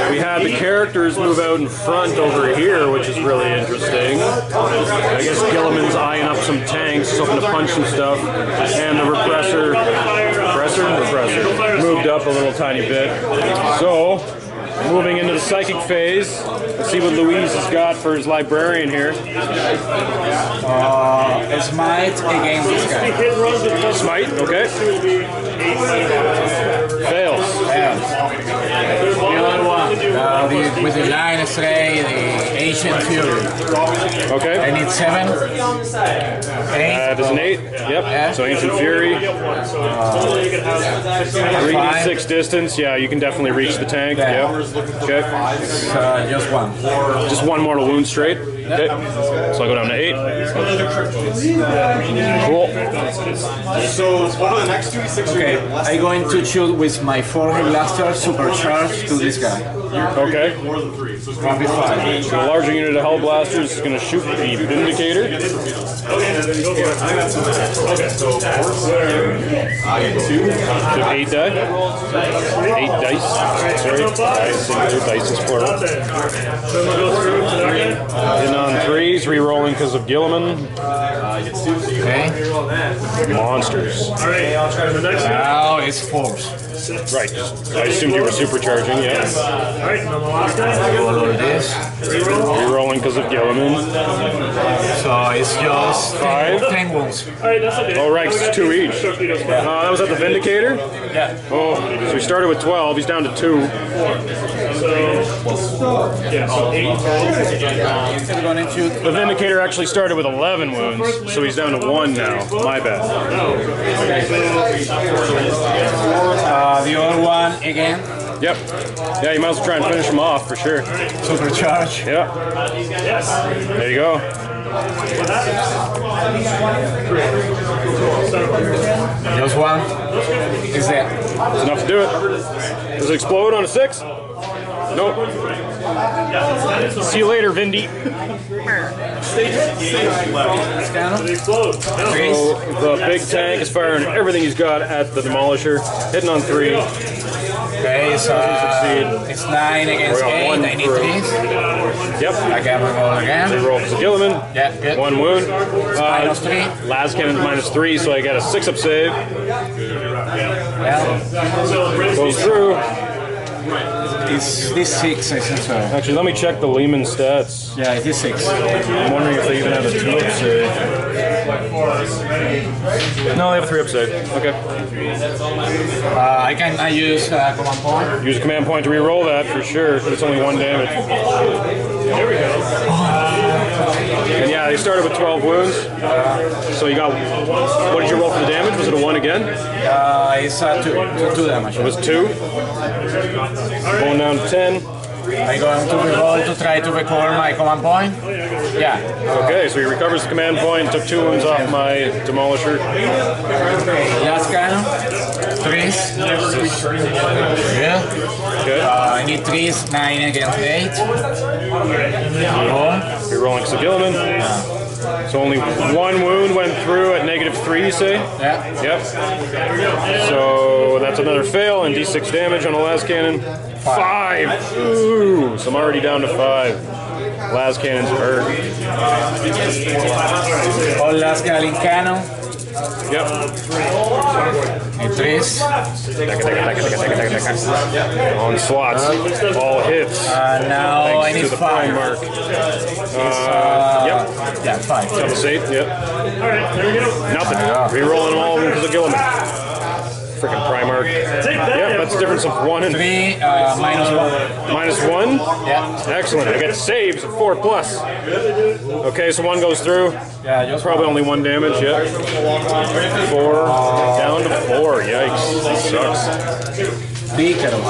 We had the characters move out in front over here, which is really interesting. I guess Gilliman's eyeing up some tanks, hoping to punch some stuff. And the repressor moved up a little tiny bit. So, moving into the psychic phase, let's see what Louise has got for his librarian here. Smite against this guy. Smite, okay. Fails. The other one, with the Line Stray, the Ancient Fury. Okay. I need 7. 8. That is an 8. Yep. So Ancient Fury. 3d6 distance. Yeah, you can definitely reach the tank. Yep. Okay. Just 1. Just 1 mortal wound straight. Okay. So I go down to 8. Cool. So what are the next 2d6? Okay, I'm going to shoot with my 4 blaster supercharged to this guy. Okay. More than 3. So it's Rapid fire. So the larger unit of Hellblasters is going to shoot the Vindicator. okay. So I get 2. So 8 die. 8 dice. Sorry. Singular dice is plural. Did not on 3s, re-rolling because of Gilliman. Okay. Monsters. Now it's 4s. Right. I assumed you were supercharging, yeah. Alright, and then the last guy. Roll this. Re-rolling because of Gilliman. So it's just 10 wounds. Alright, that's okay. Oh, right, it's 2 each. That was at the Vindicator? Yeah. Oh, so he started with 12, he's down to 2. Yeah, so 8. We're gonna shoot. The Vindicator actually started with 11 wounds, so he's down to 1 now. My bad. The other one again. Yep. Yeah, you might as well try and finish him off for sure. Supercharge. Yeah. There you go. Just one. Is that? That's enough to do it. Does it explode on a 6? Nope. See you later, Vindy. They explode. So the big tank is firing everything he's got at the Demolisher. Hitting on 3. Okay, so it's 9 against 8. I need 3s. Yep. I can roll again. Roll for Gilliman. Yeah, good. 1 wound. Minus 3. Last cannon's minus 3, so I got a 6-up save. Yeah. Goes through. It's this 6, I think so. Actually, let me check the Lehman stats. Yeah, it is 6. I'm wondering if they even have a 2-up save. No, they have a 3-up save. Okay. I use command point. Use a command point to re-roll that for sure, but it's only 1 damage. And yeah, they started with 12 wounds. So you got, what did you roll for the damage? Was it a 1 again? It's 2 damage. It was 2. Going down to 10. I'm going to reroll to try to recover my command point. Yeah. Okay, so he recovers the command point, took 2 wounds off my Demolisher. Last cannon. 3s. Yeah. Okay. I need 3s, 9 against 8. Re-rolling to Gilliman. So only 1 wound went through at -3, you say? Yeah. Yep. So that's another fail and d6 damage on the last cannon. 5! Ooh, so I'm already down to 5. Last cannon's hurt. All last cannon cannon. Yep. And 3s. On slots. All hits. Now I Thanks need to the 5. prime mark. Yep. Yeah, 5. Double save, yep. Alright, there we go. Nothing. Rerolling all of them because of Gilliman. Freaking Primarch. Yep, that's a difference of 1 and 3, minus 1. -1? Yeah. Excellent. I get saves of 4+. Okay, so 1 goes through. Yeah, just Probably only 1 damage, yeah. 4, down to 4. Yikes. That sucks. Be careful.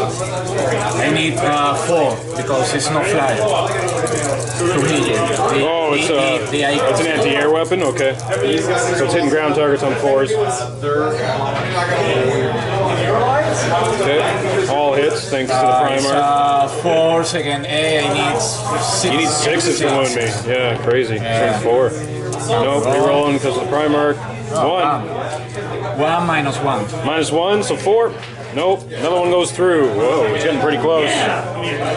I need 4 because it's not fly. To hit you. Oh, it's an anti-air weapon? Okay. So it's hitting ground targets on 4s. Okay. All hits, thanks to the Primarch. 4s again. I need 6. You need 6s to wound me. Yeah, crazy. Yeah. 4. Nope, rerolling because of the Primarch. 1. 1 minus 1. -1, so 4. Nope, another one goes through. Whoa, it's getting pretty close.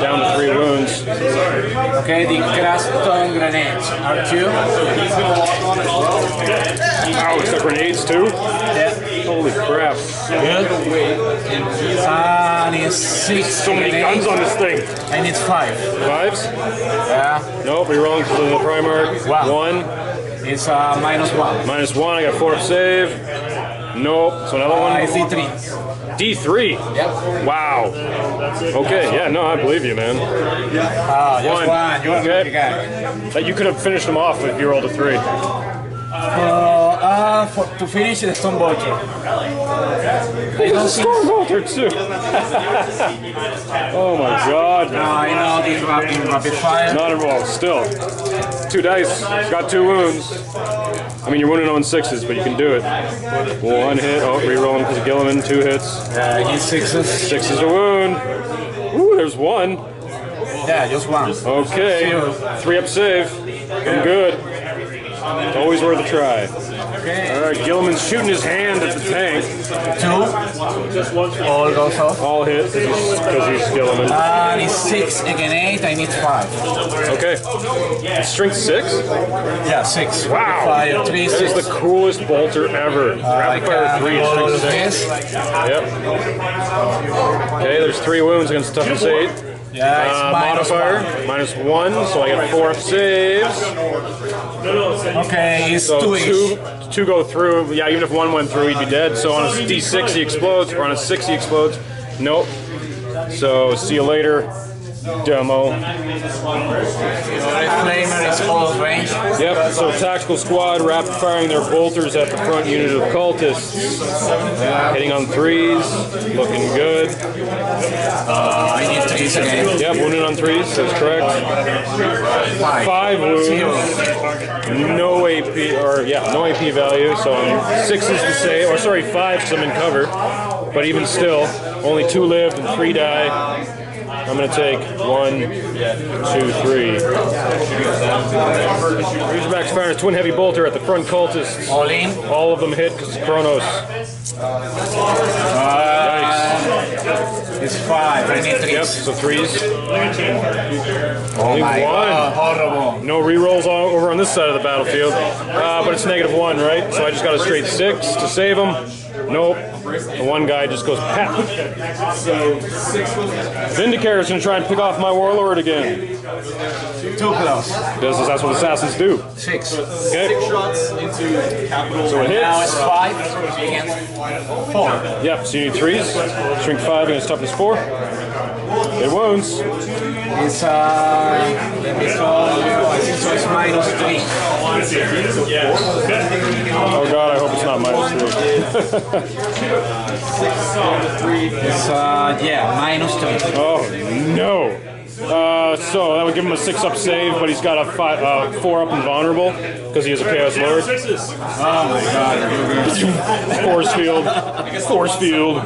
Down to 3 wounds. Okay, the Craston grenades are 2. Ow, it's got grenades too? Yeah. Holy crap. Good. And it's 6. So many guns on this thing. I need 5. 5s? Yeah. Nope, rerolling because of the Primarch. 1. It's minus 1. -1, I got 4 up save. Nope, so another one. I see 3. D3. Yep. Wow. Okay, yeah, no, I believe you, man. Just 1. You're a Okay. good guy. That you could have finished him off if you rolled a 3. To finish the Stone Bolter. Storm Bolter too. Oh my god. I know this rapid fire. Not at all. Still. 2 dice. Got 2 wounds. I mean, you're wounded on 6s, but you can do it. 1 hit. Oh, re-rolling because of Gilliman. 2 hits. He's 6s. 6 is a wound. Ooh, there's 1. Yeah, just 1. Okay. 3 up save. I'm good. It's always worth a try. Alright, Gilliman's shooting his hand at the tank. 2. All goes off. All hit because he's Gilliman. And it's 6 again 8. I need 5. Okay. Strength 6? Yeah, 6. Wow. Fire 3, That 6. is the coolest bolter ever. Rapid fire 3, roll strength 6. this. Yep. Okay, there's 3 wounds against toughness 8. Yeah, it's Modifier, -1, so I get 4 up saves. Okay, it's So 2-ish. two go through. Yeah, even if 1 went through, he'd be dead. So on a D6 he explodes, or on a 6 he explodes. Nope. So see you later, demo. Flamer is close range. Yep, so tactical squad rapid firing their bolters at the front unit of cultists. Hitting on 3s, looking good. I need 3s again. Yep, wounded on 3s, that's correct. 5 wounds. No AP, or yeah, no AP value, so 6s to save, or sorry, 5 because I'm in cover. But even still, only 2 lived and 3 die. I'm gonna take 1, 2, 3. Razorbacks firing a twin heavy bolter at the front cultists. All in. All of them hit because it's Chronos. It's 5. I need 3s. Yep, so 3s. Oh Only my 1. God, horrible. No rerolls over on this side of the battlefield. But it's -1, right? So I just got a straight 6 to save him. Nope. The one guy just goes pat. Vindicator's gonna try and pick off my warlord again. Too close. That's what assassins do. 6. Okay. 6 shots into capital. So it Now hits. it's 5 against 4. Yep, so you need 3s. Strength 5 against toughness 4. It wounds. It's let me solve. So it's -3. Oh god, I hope it's not -3. It's yeah, -3. Oh no. So that would give him a 6 up save, but he's got a 4 up invulnerable because he has a Chaos Lord. Oh my God. Force field. Force field.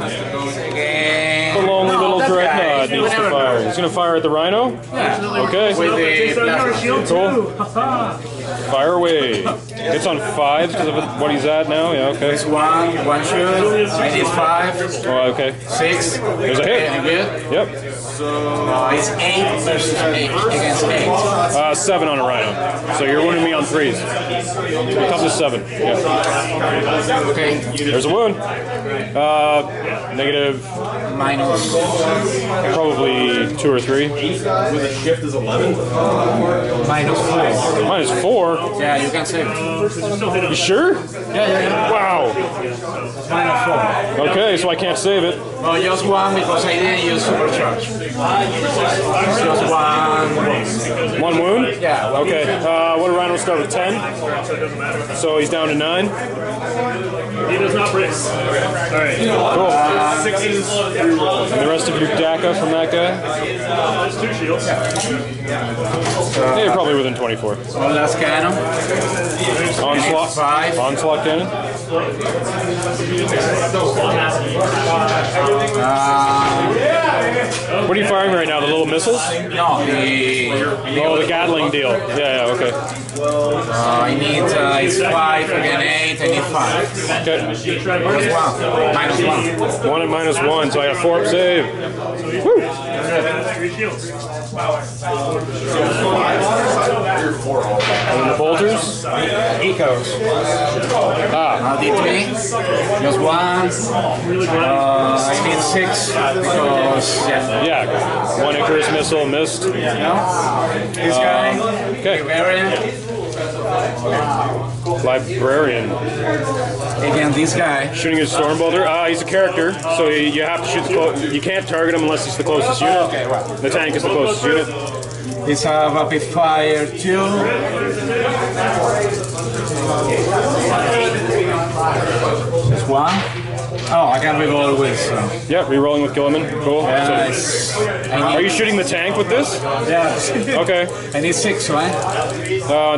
The lonely little dreadnought needs to fire. He's gonna fire at the Rhino? Okay. With the plasma. Cool. Fire away. It's on 5 because of what he's at now. Yeah, okay. It's 1 shoot. I need 5. Oh, okay. 6. There's a hit. Good. Yep. It's 8 versus 8 against 8. 7 on a Rhino. So you're wounding me on 3s. Toughness 7. Yeah. Okay. There's a wound. Negative. Minus. Probably 2 or 3. With a shift is 11. -4. -4? Yeah, you can save it. You sure? Yeah. Wow. -4. Okay, so I can't save it. No, just 1 because I didn't use supercharge. Just 1. 1 wound? Yeah. Okay. What did Rhino start with? 10? So he's down to 9. He does not brace. Alright. Cool. 6s. And the rest of your DACA from that guy? That's 2 shields. Yeah, you're probably within 24. One last cannon. Onslaught. 5. Onslaught cannon. What are you firing right now? The little missiles? No, The Gatling deal. Yeah, okay. I need it's 5 again 8. I need 5. Okay. Plus 1. -1. 1 and -1, so I got 4 up save. Woo! 3 shields. And then the bolters. Ecos. D3. Just 1. I need 6 because Yeah, 1 Icarus missile missed. this guy. Okay. Barbarian. Librarian. Again, this guy. Shooting his storm bolter. He's a character, so you have to shoot you can't target him unless he's the closest unit. Okay, well. The tank is the closest unit. It's a rapid fire 2. Just 1. Oh, I can reroll with. Yeah, re-rolling with Gilliman. Cool. Nice. Are you shooting the tank with this? Yeah. Okay. I need 6, right?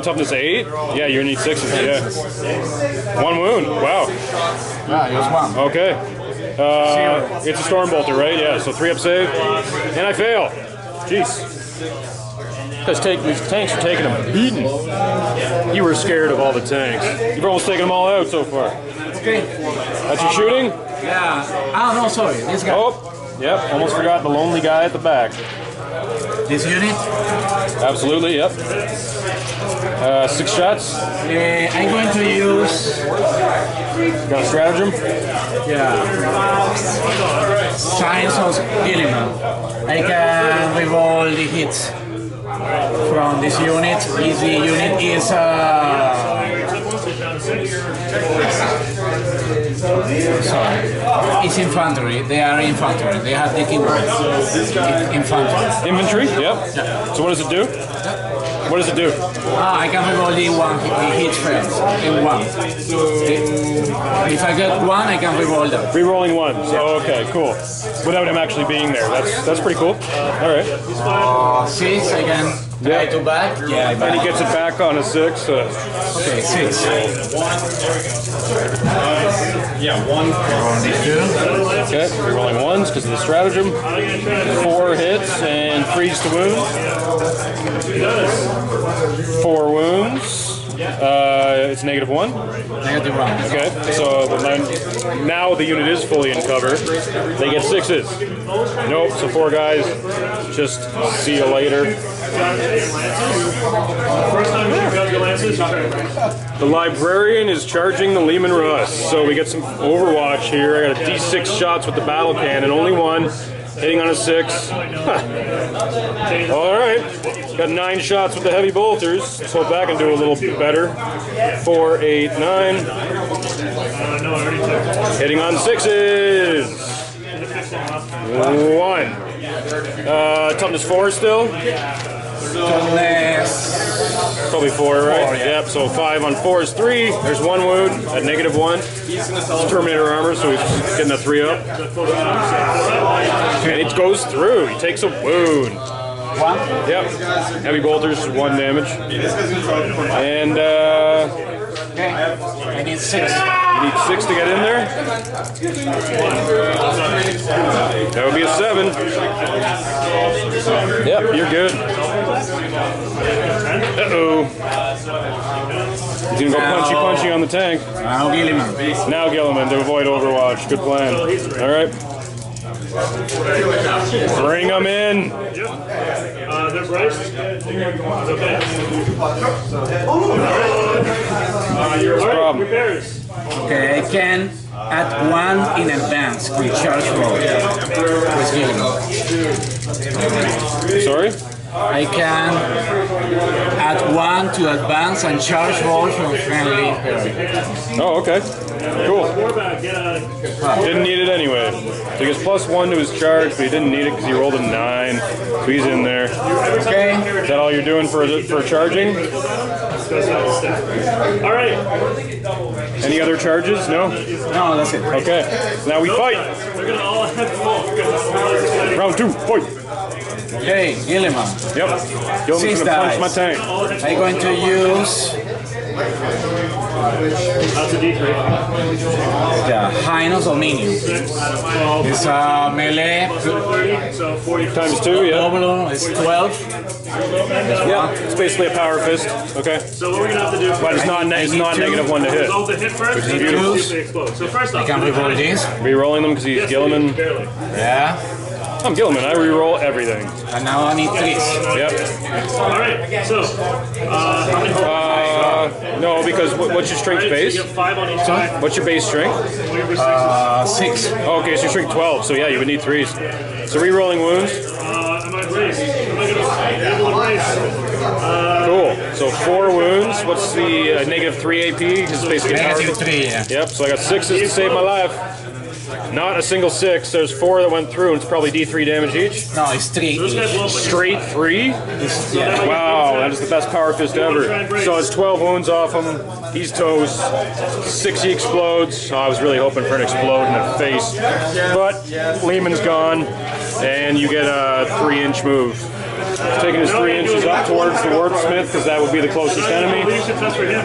Toughness 8? Yeah, you need 6s, yeah. 1 wound. Wow. Just 1. Okay. It's a storm bolter, right? Yeah, so 3 up save. And I fail. Jeez. Because these tanks are taking a beating. You were scared of all the tanks. You've almost taken them all out so far. Okay. That's your shooting? Yeah. Oh, no, sorry. This guy. Oh, yep. Almost forgot the lonely guy at the back. This unit? Absolutely, yep. 6 shots. I'm going to use... Got a stratagem? Yeah. Science of element. I can reroll the hits from this unit. This unit is sorry. It's infantry. They are infantry. They have the keyboard. Infantry. Infantry? Yep. Yeah. So what does it do? What does it do? I can reroll the hit first. In one. If I get one, I can reroll them. Rerolling ones. Oh, okay, cool. Without him actually being there. That's pretty cool. All right. 6, I can try to back. Yeah, And he gets it back on a 6. Okay, 6. Yeah, one. Okay, rolling ones because of the stratagem. 4 hits and freeze to wound. 4 wounds. It's -1. -1. Okay, so now the unit is fully in cover. They get 6s. Nope, so 4 guys. Just see you later. The librarian is charging the Lehman Russ. So we get some Overwatch here. I got a D6 shots with the battle cannon, only 1. Hitting on a 6. All right. Got 9 shots with the heavy bolters. Let's hope that can do a little better. 4, 8, 9. Hitting on 6s. 1. Toughness 4 still. Probably 4, right? 4, yeah. Yep, so 5 on 4 is 3. There's 1 wound at -1. It's Terminator armor, so he's getting a 3 up. And it goes through. He takes a wound. 1? Yep. Heavy bolters, 1 damage. And Okay. I need 6. you need 6 to get in there. That would be a 7. Yep, you're good. Uh-oh. He's gonna go punchy on the tank. Now Gilliman. Now Gilliman to avoid Overwatch. Good plan. All right. Bring them in. They're braced. Okay. Problem. Repairs. Okay, I can add 1 in advance with charge roll. With Gilliman. Sorry? I can add 1 to advance and charge roll from friendly parry. Oh, okay. Cool. Didn't need it anyway. So he gets +1 to his charge, but he didn't need it because he rolled a 9. So he's in there. Okay. Is that all you're doing for charging? All right. Any other charges? No? No, that's it. Okay. Now we fight. They're gonna all have full. Round 2. Fight. Okay, Gilliman. Yep. Gilman's 6 gonna punch dice. my tank. I'm going to use That's a D3. the Highness of Minions. It's a melee. So 40 Times 2, yeah. Double is 12. Yeah. It's basically a power fist. Okay. So what we're gonna have to do? But it's not I need -1 to hit. Resolve the hit first. And Beautiful. see if they explode. So first I off, can reroll this. Re-rolling them because he's Gilliman. barely. Yeah. I'm Gilliman. I re-roll everything. And now I need 3. Yep. All right. So how many holes? No, because what's your strength So base? you have 5 on each side. What's your base strength? 6. Oh, okay, so your strength 12. So yeah, you would need 3s. So re-rolling wounds. Am I braced? Am I gonna be able to brace? Cool. So 4 wounds. What's the -3 AP? Because it's basically power. -3, yeah. Yep. So I got 6s to save my life. Not a single 6. There's 4 that went through, and it's probably D3 damage each. No, it's 3 each. Straight 3? Yeah. Wow, that is the best power fist ever. So it's 12 wounds off him. He's toast. 6 he explodes. Oh, I was really hoping for an explode in the face. But Lehman's gone, and you get a 3-inch move. taking his 3 inches up towards the Warpsmith because that would be the closest enemy.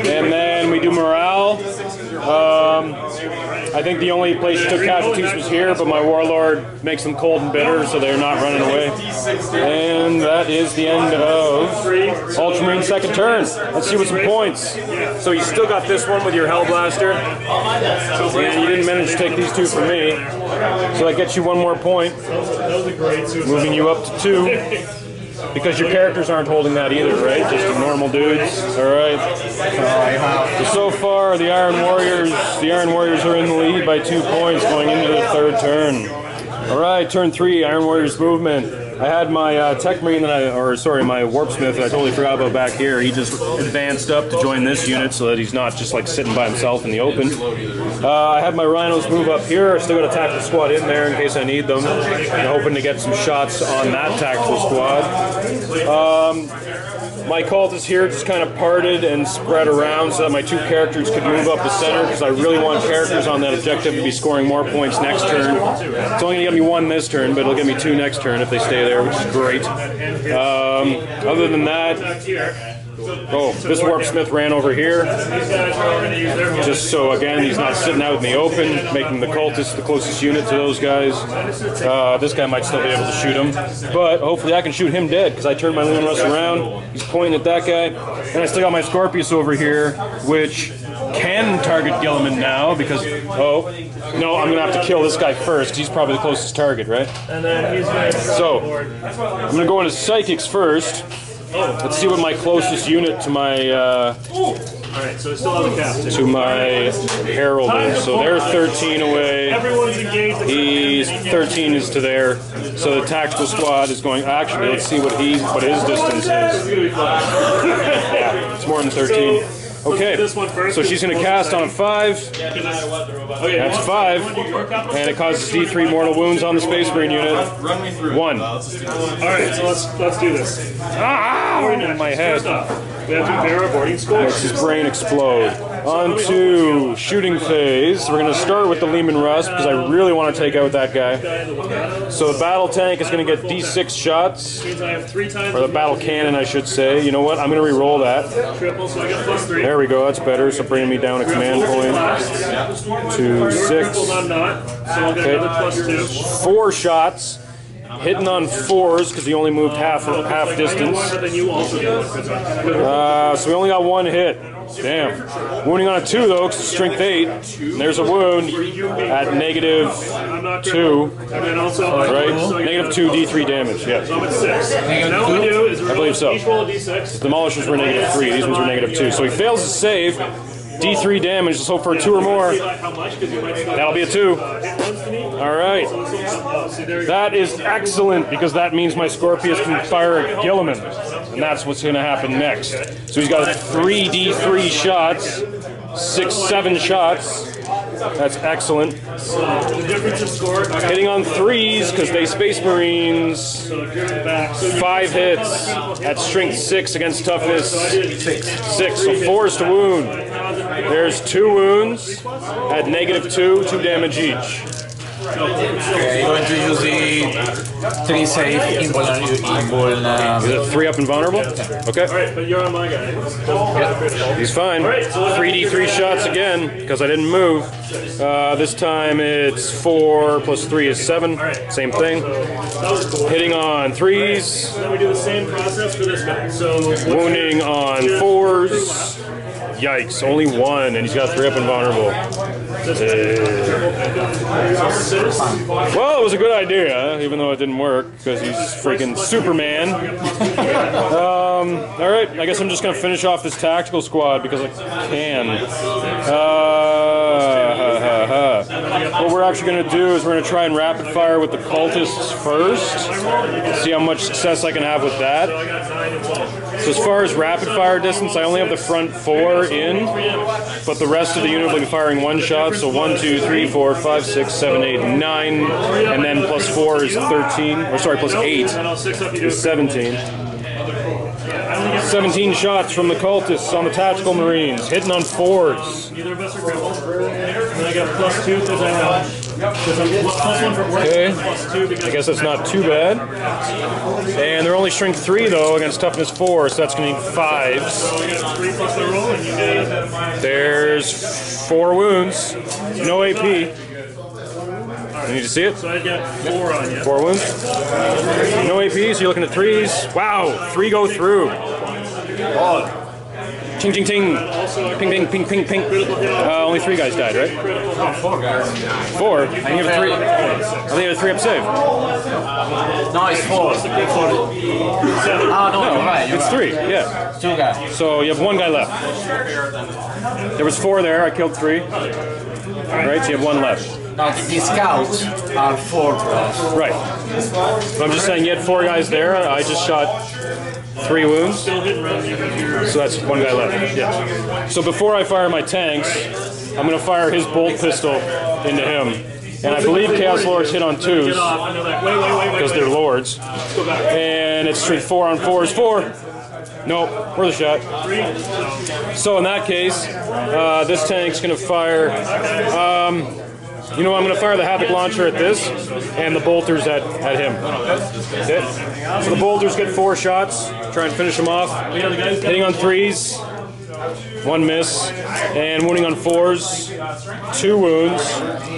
And then we do morale. I think the only place he took casualties was here, but my Warlord makes them cold and bitter, so they're not running away. And that is the end of Ultramarine second turn. Let's see what's some points. So you still got this one with your Hellblaster, and you didn't manage to take these 2 from me. So that gets you 1 more point, moving you up to 2. Because your characters aren't holding that either, right? Just the normal dudes. All right. So far, the Iron Warriors are in the lead by 2 points going into the 3rd turn. All right, turn 3, Iron Warriors movement. I had my Tech Marine my Warpsmith that I totally forgot about back here. He just advanced up to join this unit so that he's not just like sitting by himself in the open. I had my Rhinos move up here. I still got a tactical squad in there in case I need them. I'm hoping to get some shots on that tactical squad. My cultists here just kind of parted and spread around so that my 2 characters could move up the center because I really want characters on that objective to be scoring more points next turn. It's only going to get me 1 this turn, but it'll get me 2 next turn if they stay there, which is great. Other than that, this Warpsmith ran over here, just so, again, he's not sitting out in the open, making the cultists the closest unit to those guys. This guy might still be able to shoot him, but hopefully I can shoot him dead, because I turned my Luminous around, he's pointing at that guy, and I still got my Scorpius over here, which can target Gilliman now, because, no, I'm going to have to kill this guy first, because he's probably the closest target, right? So, I'm going to go into Psychics first. Let's see what my closest unit to my Alright, so it still has a cap. to my Herald is. So they're 13 away. Everyone's engaged. He's 13 is to there. So the tactical squad is going. Actually, let's see what his distance is. Yeah, it's more than 13. Okay, so she's going to cast on a 5. That's 5, and it causes D3 mortal wounds on the Space Marine unit. 1. All right, so let's do this. In my head. We have to prepare our boarding school. Makes his brain explode. On to shooting phase. We're going to start with the Lehman Russ because I really want to take out that guy. So the battle tank is going to get D6 shots. Or the battle cannon, I should say. You know what? I'm going to re-roll that. Triple, so I got +3. There we go. That's better. So bringing me down a command point to 6. Okay. 4 shots. Hitting on 4s because he only moved half distance. So we only got 1 hit. Damn. Wounding on a 2 though, because it's strength 8. And there's a wound at -2. Right? -2 D3 damage. Yeah. I believe so. The Demolishers were -3. These ones were -2. So he fails his save. D3 damage. Let's hope for a 2 or more. That'll be a 2. All right. That is excellent because that means my Scorpius can fire at Gilliman. And that's what's going to happen next. So he's got 3 D3 shots, 6, 7 shots. That's excellent. Hitting on 3s because they Space Marines. 5 hits at strength 6 against toughness 6. So 4s to wound. There's 2 wounds at -2, 2 damage each. Okay, I'm going to use the 3 safe Is it 3 up and vulnerable? Okay. Alright, but you're on my guy. He's fine. 3d3 shots again, because I didn't move. This time it's 4 plus 3 is 7. Same thing. Hitting on 3s. Then we do the same process for this guy. So Wounding on 4s. Yikes, only 1, and he's got 3 up and vulnerable. Well, it was a good idea, even though it didn't work, because he's freaking Superman. Alright, I guess I'm just going to finish off this tactical squad, because I can. What we're actually going to do is we're going to try and rapid fire with the cultists first. See how much success I can have with that. So as far as rapid fire distance, I only have the front 4 in, but the rest of the unit will be firing 1 shot, so 1, 2, 3, 4, 5, 6, 7, 8, 9, and then plus 4 is 13, or sorry, plus 8 is 17. 17 shots from the cultists on the tactical marines, hitting on 4s. Neither of us are crippled. And I got +2 because I have Okay, I guess that's not too bad. And they're only strength 3 though against toughness 4, so that's going to need 5s. There's 4 wounds, no AP. You need to see it? So I got 4 on you. 4 wounds. No AP, so you're looking at 3s. Wow, 3 go through. Oh. Ting, ting, ting. Ping, ping, ping, ping, ping. Only 3 guys died, right? 4 guys. 4? I think you have 3. I think you have 3 up save. No, it's 4. Oh, no, you're right. It's 3, yeah. 2 guys. So you have 1 guy left. There was 4 there, I killed 3. Right, so you have 1 left. No, the scouts are 4 plus. Right. So I'm just saying you had 4 guys there, I just shot 3 wounds. So that's 1 guy left. Yeah. So before I fire my tanks, I'm going to fire his bolt pistol into him. And I believe Chaos Lords hit on 2s because they're Lords. And it's straight 4 on 4 is 4. Nope, worth a shot. So in that case, this tank's going to fire... you know, I'm going to fire the Havoc Launcher at this, and the bolters at him. Okay. So the bolters get 4 shots, try and finish them off. Hitting on 3s, 1 miss, and wounding on 4s, 2 wounds,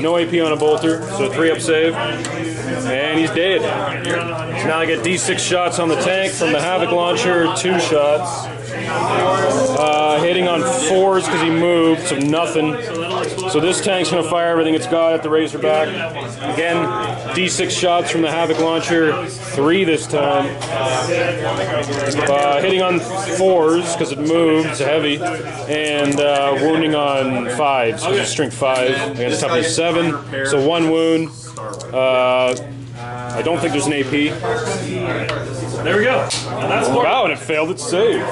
no AP on a bolter, so 3 up save, and he's dead. So now I get D6 shots on the tank from the Havoc Launcher, 2 shots. Hitting on 4s because he moved, so nothing. So this tank's going to fire everything it's got at the Razorback. Again, D6 shots from the Havoc Launcher, 3 this time. Hitting on 4s because it moved, it's heavy. And wounding on 5s because it's strength 5 against toughness 7. So 1 wound. I don't think there's an AP. There we go. That's wow, and it failed its save.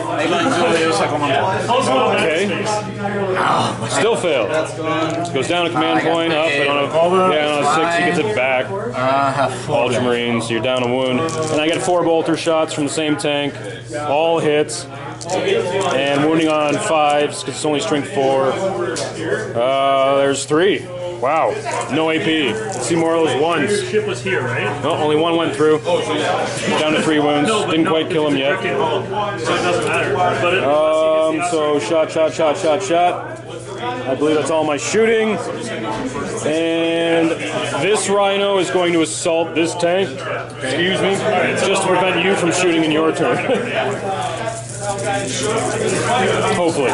Okay. Still failed. Goes down a command point, up, and on a 6 he gets it back. Ultramarines, you're down a wound. And I get 4 bolter shots from the same tank. All hits. And wounding on 5s, because it's only strength 4. There's 3. Wow, no AP. Let's see more of those 1s. Your ship was here, right? No, only 1 went through. Down to 3 wounds. Didn't quite kill him yet. So it doesn't matter. But So shot. I believe that's all my shooting. And this Rhino is going to assault this tank. Excuse me. Just to prevent you from shooting in your turn. Hopefully.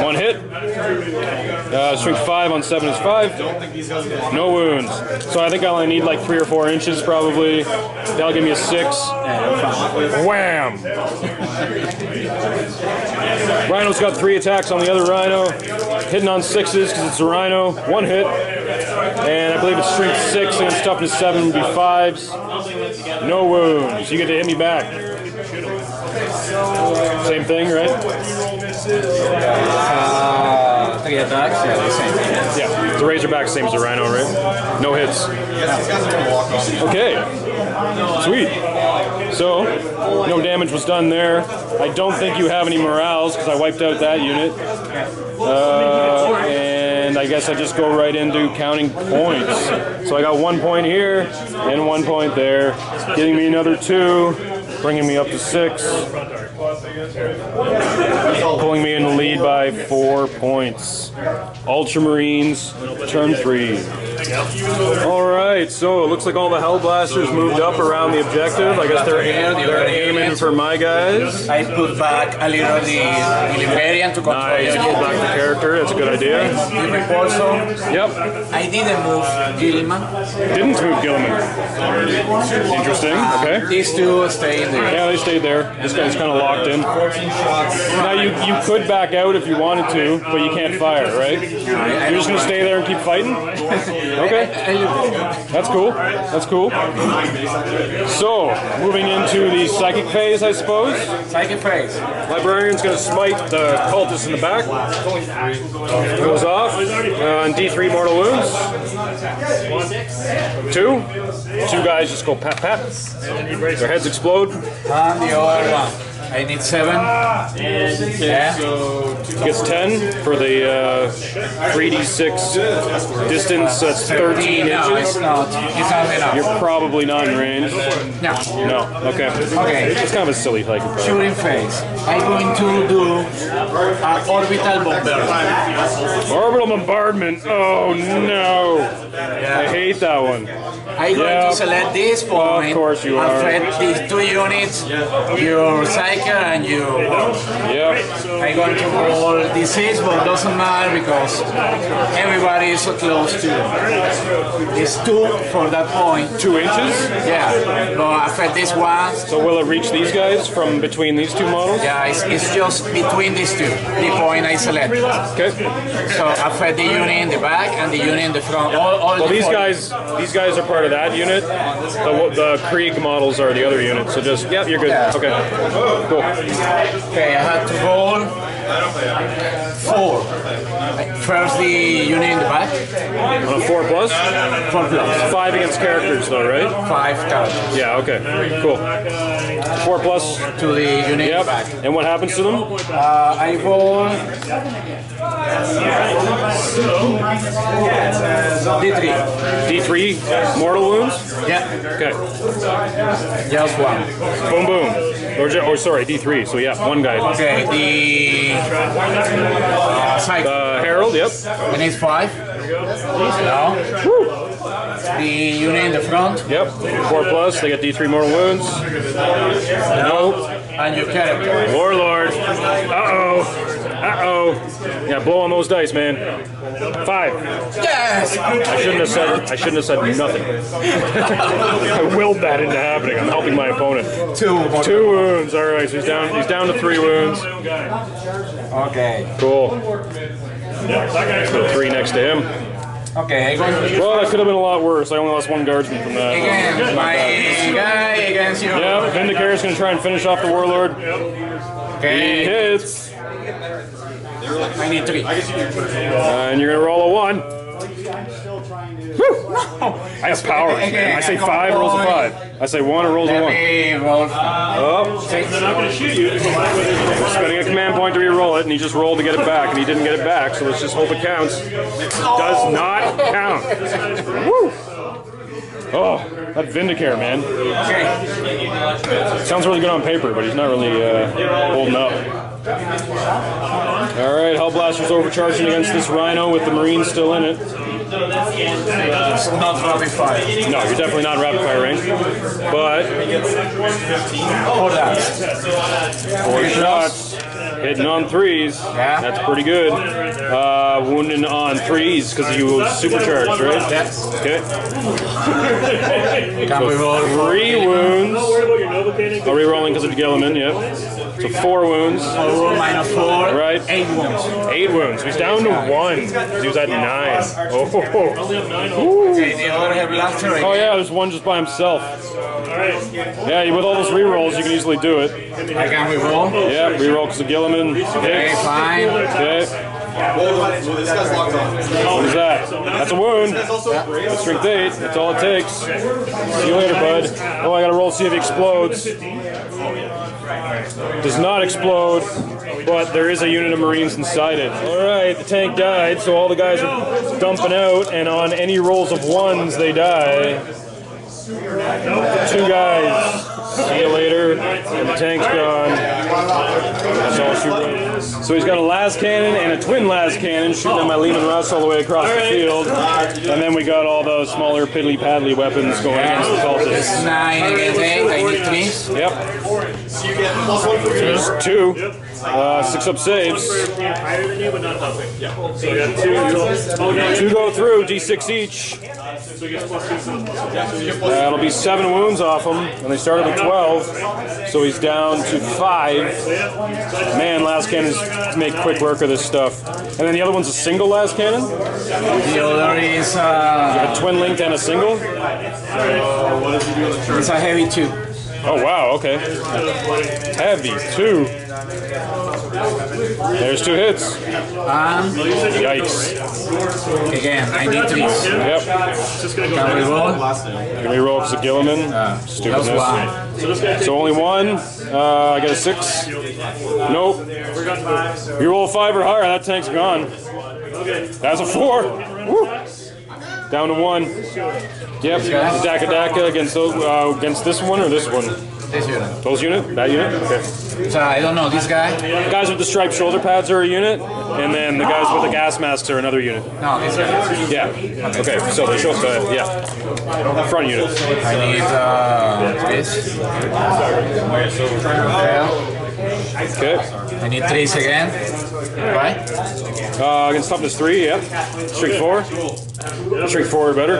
1 hit. Strength 5 on 7 is 5. No wounds. So I think I only need like 3 or 4 inches probably. That'll give me a 6. Wham! Rhino's got 3 attacks on the other Rhino. Hitting on 6s because it's a Rhino. 1 hit. And I believe it's strength 6 against toughness 7 would be 5s. No wounds. You get to hit me back. Same thing, right? 3 attacks, yeah, the same. Yeah, the Razorback same as the Rhino, right? No hits. Okay, sweet. So, no damage was done there. I don't think you have any morales because I wiped out that unit. And I guess I just go right into counting points. So I got 1 point here and 1 point there, getting me another 2, bringing me up to 6. Pulling me in the lead by 4 points. Ultramarines, turn 3. Alright, so it looks like all the Hellblasters moved up around the objective. I guess they're aiming for my guys. I put back a little the Liberian to control. Nice, pull back the character, that's a good idea. Yep. I didn't move Gilman. Didn't move Gilman. Interesting, okay. These 2 stay in there. Yeah, they stayed there. This guy's kind of locked in. Now you could back out if you wanted to, but you can't fire, right? You're just going to stay there and keep fighting? Okay. That's cool. That's cool. So, moving into the psychic phase, I suppose. Psychic phase. Librarian's going to smite the cultist in the back. Goes off. And D3 mortal wounds. 2. 2 guys just go pat pat. Their heads explode. And the other one. I need 7. Yeah. Gets 10 for the 3d6 distance. That's 13 No, inches. it's not. It's not enough. You're probably not in range. No. No. Okay. Okay. It's kind of a silly hike. Shooting phase. I'm going to do an orbital bombardment. Orbital bombardment. Oh no! I hate that one. I'm going to select this point. Of course you and are. fed these 2 units, your cycle and you. Yep. I'm going to roll D6, but it doesn't matter because everybody is so close to it. It's 2 for that point. 2 inches. Yeah, but I fed this one. So will it reach these guys from between these 2 models? Yeah, it's just between these 2, the point I select. Okay. So I fed the unit in the back and the unit in the front. All Well, the these point. guys are part of that unit. The Krieg models are the other unit. So just yep, you're good. Yeah. Okay. Cool. Okay, I had to roll 4. First the unit in the back. On a 4 plus. 4 plus. 5 against characters though, right? 5 characters. Yeah. Okay. Cool. 4 plus. To the unit in the Yep. back. And what happens to them? I roll D3. D3 mortal wounds. Yeah, Okay. just 1. Boom boom. Or sorry, D3. So yeah, 1 guy. Okay, the cycle. Herald. Yep. It needs 5. No. The unit in the front. Yep. 4 plus. They get D3 mortal wounds. Nope. And your character. Warlord. Uh-oh. Uh-oh. Yeah, blow on those dice, man. 5. Yes! I shouldn't have said nothing. I willed that into happening. I'm helping my opponent. 2. 2 wounds. All right, so he's down to 3 wounds. Okay. Cool. Put 3 next to him. Okay, I'm going to Well, that could have been a lot worse. I only lost 1 guardsman from that. again, my guy against you. Yeah, Vindicator's gonna try and finish off the Warlord. He Okay, hits. I need 3. And you're gonna roll a 1. Whew. I have powers, man. I say 5, rolls a 5. I say 1, it rolls a Let 1. me roll. Oh, They're not going to shoot you. spending a command point to re-roll it, and he just rolled to get it back, and he didn't get it back, so let's just hope it counts. Does not count. Woo! Oh, that Vindicator, man. Okay. Sounds really good on paper, but he's not really holding up. Alright, Hellblaster's overcharging against this Rhino with the Marines still in it. It's not rapid fire. No, you're definitely not in rapid fire range. But Hold that. 4 shots, hitting on 3s. Yeah. That's pretty good. Wounding on 3s because you supercharged, right? Yes. Okay. Can we roll? 3 wounds. Don't worry about your Novocaine. Oh, re-rolling because of Gilliman, yep. So 4 wounds. I'll roll -4. Right. 8 wounds. 8 wounds. He's down to 1. He was at 9. Oh. Okay, the other have blaster. Oh yeah, there's 1 just by himself. Yeah, with all those re-rolls, you can easily do it. I can re-roll. Yeah, re-roll because of Gilliman. Okay, fine. Okay. This guy's locked on. What is that? That's a wound. That's strength 8. That's all it takes. See you later, bud. Oh, I gotta roll to see if he explodes. Does not explode, but there is a unit of Marines inside it. Alright, the tank died, so all the guys are dumping out, and on any rolls of 1s, they die. 2 guys. See you later. And the tank's gone. That's all shoot. So he's got a las cannon and a twin las cannon shooting at my Lehman Russ all the way across the field. And then we got all those smaller piddly paddly weapons going against the cultists. 9 against 8. I need 3. Yep. So you get +1 for 2. There's 2. 6 up saves. Higher than you, but not double. Yeah. So you got 2. 2 go through, d6 each. So he gets +2. That'll be 7 wounds off him. And they started with 12. So he's down to 5. Man, las cannons make quick work of this stuff. And then the other one's a single las cannon? The other is A twin linked and a single? it's a heavy 2. Oh wow, okay. Heavy, 2. There's 2 hits. Yikes. Again, I need 3. Yep. Can we roll? Can we roll for Gilliman? Stupidness. So only 1. I get a 6. Nope. You roll a 5 or higher, that tank's gone. That's a 4. Woo. Down to 1. Yep. Daka against this one or this one? This unit. Those unit? That unit? Okay. So I don't know, this guy? The guys with the striped shoulder pads are a unit, and then the guys with the gas masks are another unit. No, this guy. Yeah. Okay, so they show yeah. Front unit. I need this. Okay. I need 3s again. Right? Against toughness 3, yeah. Strength 4. Strength 4 or better.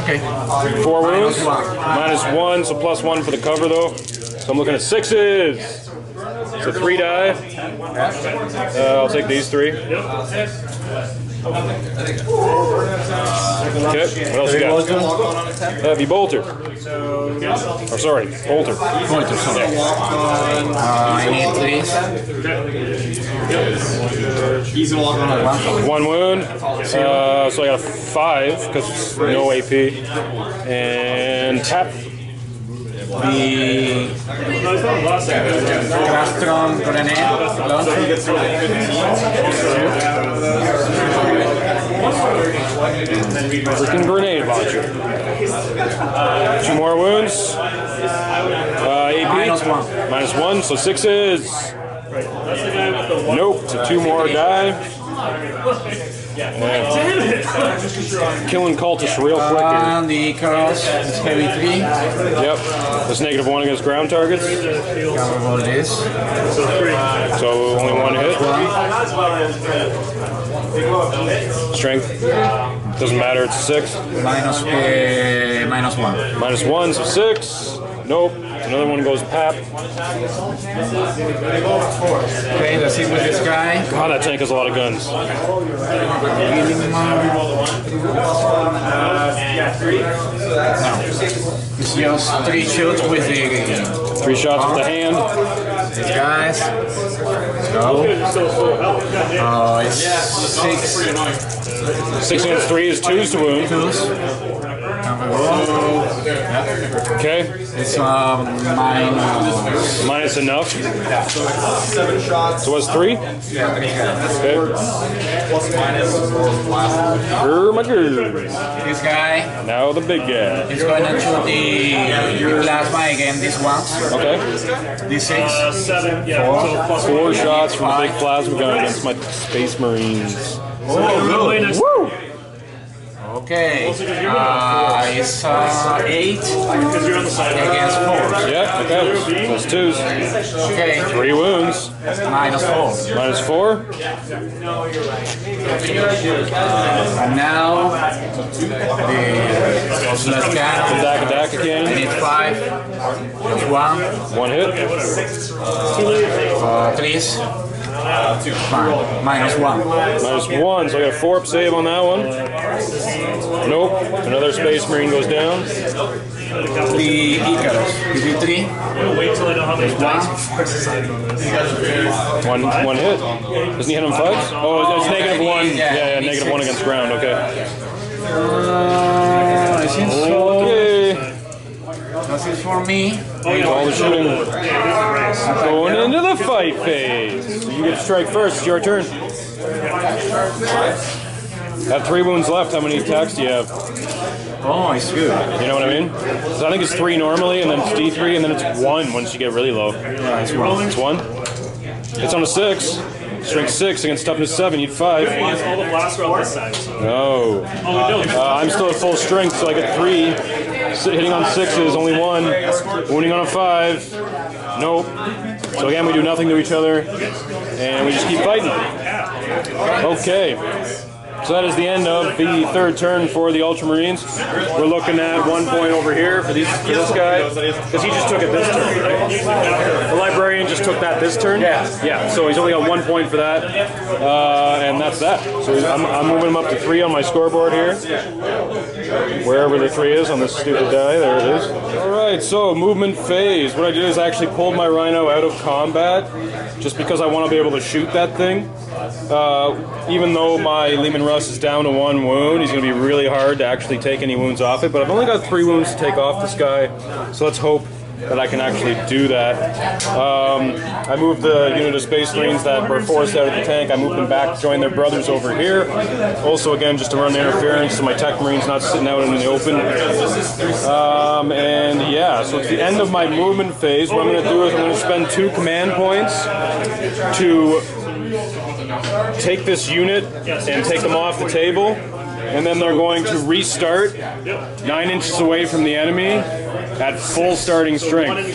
Okay. 4 wounds. -1, so +1 for the cover though. So I'm looking at 6s. So 3 die. I'll take these 3. Okay, what else you got? Heavy bolter. Or sorry, bolter. Bolter, sorry. I need 3s. He's gonna log on. 1 wound. So I got a 5 because no AP. And tap. The Crastron grenade launcher. Freaking grenade launcher. 2 more wounds. AP. -1, so 6s. Nope, so 2 more die. Killing cultists real quick here. And the Icarus is heavy 3. Yep. That's -1 against ground targets. Can we roll this? So only 1 hit. Strength. Doesn't matter, it's 6. -1. -1, so 6. Nope. Another one goes pap. Okay, let's see with this guy. God, that tank has a lot of guns. It's just 3 shots with the 3 shots with the hand. these guys. So, it's 6. 6 against 3 is 2s to wound. 2s. Can we roll? Yeah. Okay. It's minus. Minus enough. 7 shots. So what's 3? Yeah, 3 guys. Okay. Plus minus or This guy Now the big guy. is going to shoot the plasma again, this one. Okay. D6. 7, yeah. 4 shots from the big plasma gun against my Space Marines. Woo! Okay. It's 8 against 4. Yeah, okay. That's 2s. Okay. 3 wounds. -4. -4. And now the slug cannon. Attack I again. need 5. That's 1. 1 hit. 3s. Fine. -1. -1, so I got a 4-up save on that one. Nope. Another Space Marine goes down. The Icarus. You do 3. Wait till I know how many dice before deciding on this. One hit. Doesn't he hit on 5s? Oh, it's -1. Yeah, -1 against ground. Okay. I think so. Okay. This is for me. All the shooting. Going into the fight phase. So you get to strike first. It's your turn. Have 3 wounds left. How many attacks do you have? Oh, it's good. You know what I mean? So I think it's 3 normally, and then it's D3, and then it's 1 once you get really low. Yeah, it's 1. It's 1? It's on a 6. Strength 6 against toughness 7. You'd 5. All the blasts are on this side. So. No. I'm still at full strength, so I get 3. Hitting on 6s, only 1. Wounding on a 5. Nope. So again, we do nothing to each other, and we just keep fighting. Okay. So that is the end of the 3rd turn for the Ultramarines. We're looking at 1 point over here for this guy, because he just took it this turn, right? The Librarian just took that this turn? Yeah, so he's only got 1 point for that, and that's that. So I'm moving him up to 3 on my scoreboard here. wherever the 3 is on this stupid die. There it is. Alright, so movement phase. What I did is I actually pulled my Rhino out of combat just because I want to be able to shoot that thing. Even though my Leman Russ is down to 1 wound, he's going to be really hard to actually take any wounds off it. But I've only got 3 wounds to take off this guy, so let's hope that I can actually do that. I moved the unit of Space Marines that were forced out of the tank. I moved them back to join their brothers over here. Also, again, just to run the interference so my Tech Marines not sitting out in the open. And yeah, so it's the end of my movement phase. What I'm going to do is I'm going to spend 2 command points to take this unit and take them off the table. And then they're going to restart 9 inches away from the enemy at full starting strength.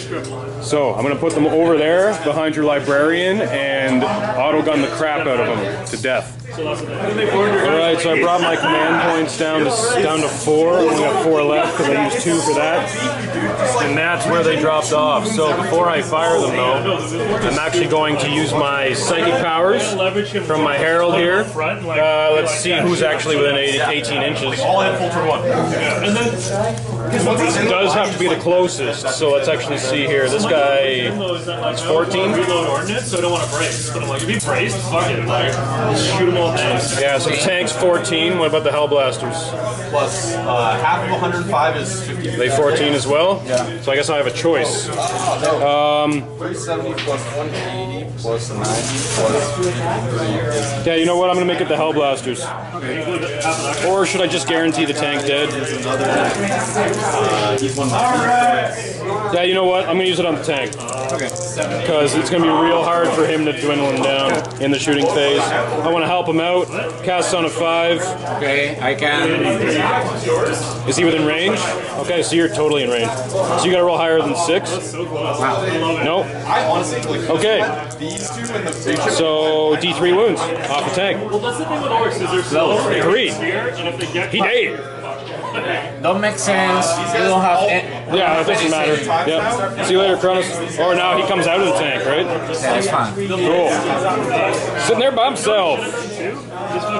So I'm going to put them over there behind your librarian and auto-gun the crap out of them to death. Alright, so I brought my command points down to 4. I only got 4 left because I used 2 for that. And that's where they dropped off. So before I fire them though, I'm actually going to use my psychic powers from my Herald here. Let's see who's actually within 18 inches. All in full turn 1. And then It does have to be the closest, so let's actually see here. This guy is 14. Reload ordnance, so I don't want to brace. But I'm like, if he braced, fuck it, like, shoot them all down. Yeah, so the tank's 14. What about the Hellblasters? Plus, half of 105 is 50. They 14 as well? Yeah. So I guess I have a choice. 370 plus 180 plus 90 plus 53. Yeah, you know what? I'm going to make it the Hellblasters. Or should I just guarantee the tank dead? Yeah, you know what? I'm going to use it on the tank. Because it's going to be real hard for him to dwindle him down in the shooting phase. I want to help him out. Cast on a 5. Okay, I can. Is he within range? Okay, so you're totally in range. So you got to roll higher than 6? Nope. Okay. These two in the big So D3 wounds off the tank. Well, that's the thing with orcs, is they're slow. 3. And if they get He died. Don't make sense. You don't have any. Yeah, it doesn't matter. Yep. See you later, Cronus. Or now he comes out of the tank, right? That's fine. Cool. Sitting there by himself.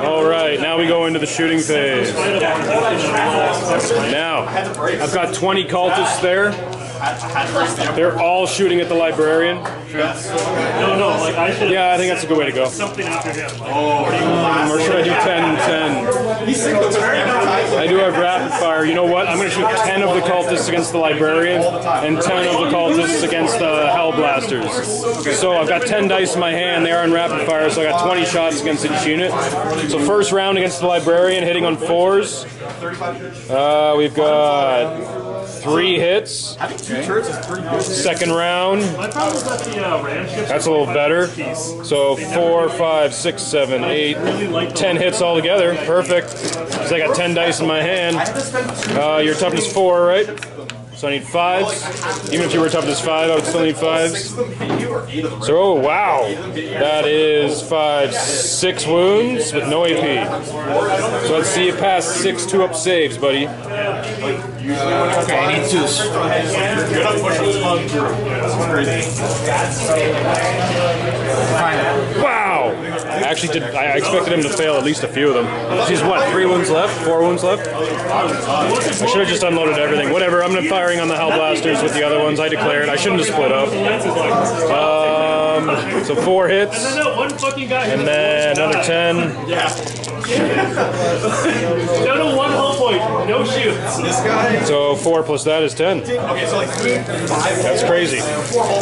All right, now we go into the shooting phase. Now, I've got 20 cultists there. They're all shooting at the librarian. No, like I should. Yeah, I think that's a good way to go. Something after him. Or should I do 10 and 10? I do have rapid fire. You know what? I'm going to shoot 10 of the cultists against the librarian and 10 of the cultists against the Hellblasters. So I've got 10 dice in my hand. They are in rapid fire, so I got 20 shots against each unit. So first round against the librarian, hitting on 4s. We've got 3 hits. Second round. My problem is that the ram ships. That's a little better. So 4, 5, 6, 7, 8, 10 hits altogether. Perfect. So I got 10 dice in my hand. Your toughness 4, right? So I need 5s. Even if you were toughness 5, I would still need 5s. So, oh wow. That is 5, 6 wounds with no AP. So let's see you pass 6 2-up saves, buddy. Okay, I need 2s. Fine. Wow! I expected him to fail at least a few of them. He's what, 3 wounds left? 4 wounds left? I should have just unloaded everything. Whatever, I'm firing on the Hellblasters with the other ones. I declared. I shouldn't have split up. So 4 hits. And then another 10. Down to 1 hull point, no shoots. This guy. So 4 plus that is 10. Okay, so like 5. That's crazy.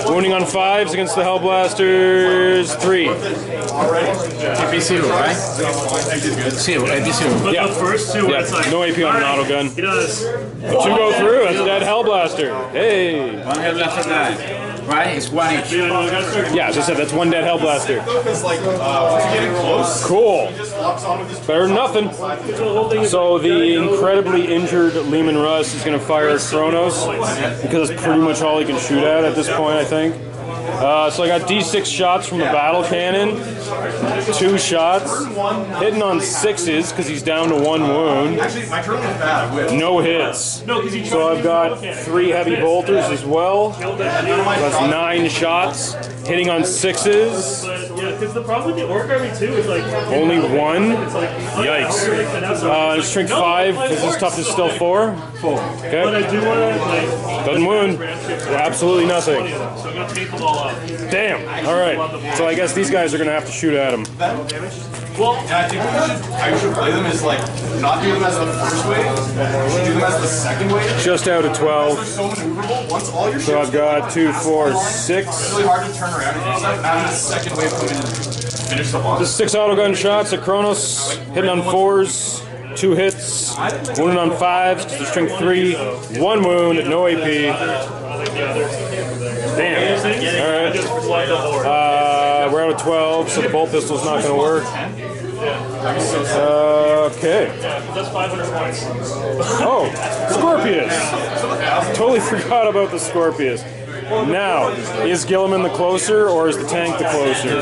Wounding on 5s against the Hellblasters, 3. AP 0, right? 0, AP 0. But Yeah. the first 2, Yeah, it's like, no AP on an auto gun. he does. But 2 go through, that's a dead Hellblaster. Hey! 1 Hellblaster die. Right? It's 1 each. Yeah, no, I gotta start. Yeah, as I said, that's 1 dead Hellblaster. Because like once you get in close, Cool. he just locks on with his Better than nothing. So the incredibly injured Leman Russ is going to fire at Kronos because that's pretty much all he can shoot at this point, I think. So I got D6 shots from the battle cannon, 2 shots, hitting on 6s because he's down to 1 wound. No hits. So I've got 3 heavy bolters as well. That's 9 shots, hitting on 6s. Yeah, because the problem with the Orc Army too is like only 1. Yikes. Strength 5. Is his toughness still 4? 4. Okay. But I do want to like. Doesn't wound. Absolutely nothing. So I'm gonna take them all out. Damn. All right. So I guess these guys are gonna have to shoot at him. Well, and I think I should play them as like not do them as the first wave, we should do them as the second wave. Just out of 12. So maneuverable. Once all your So I've got 2, 4, 6. It's really hard to turn around and do stuff. Having the second wave come in and finish the boss. Just 6 autogun shots at Kronos, hitting on 4s, 2 hits, wounding on 5s, because they're strength 3, 1 wound, no AP. Damn. Alright. We're out of 12, so the bolt pistol's not going to work. Okay. That's 500 points. Oh, Scorpius! Totally forgot about the Scorpius. Now, is Gilliman the closer, or is the tank the closer?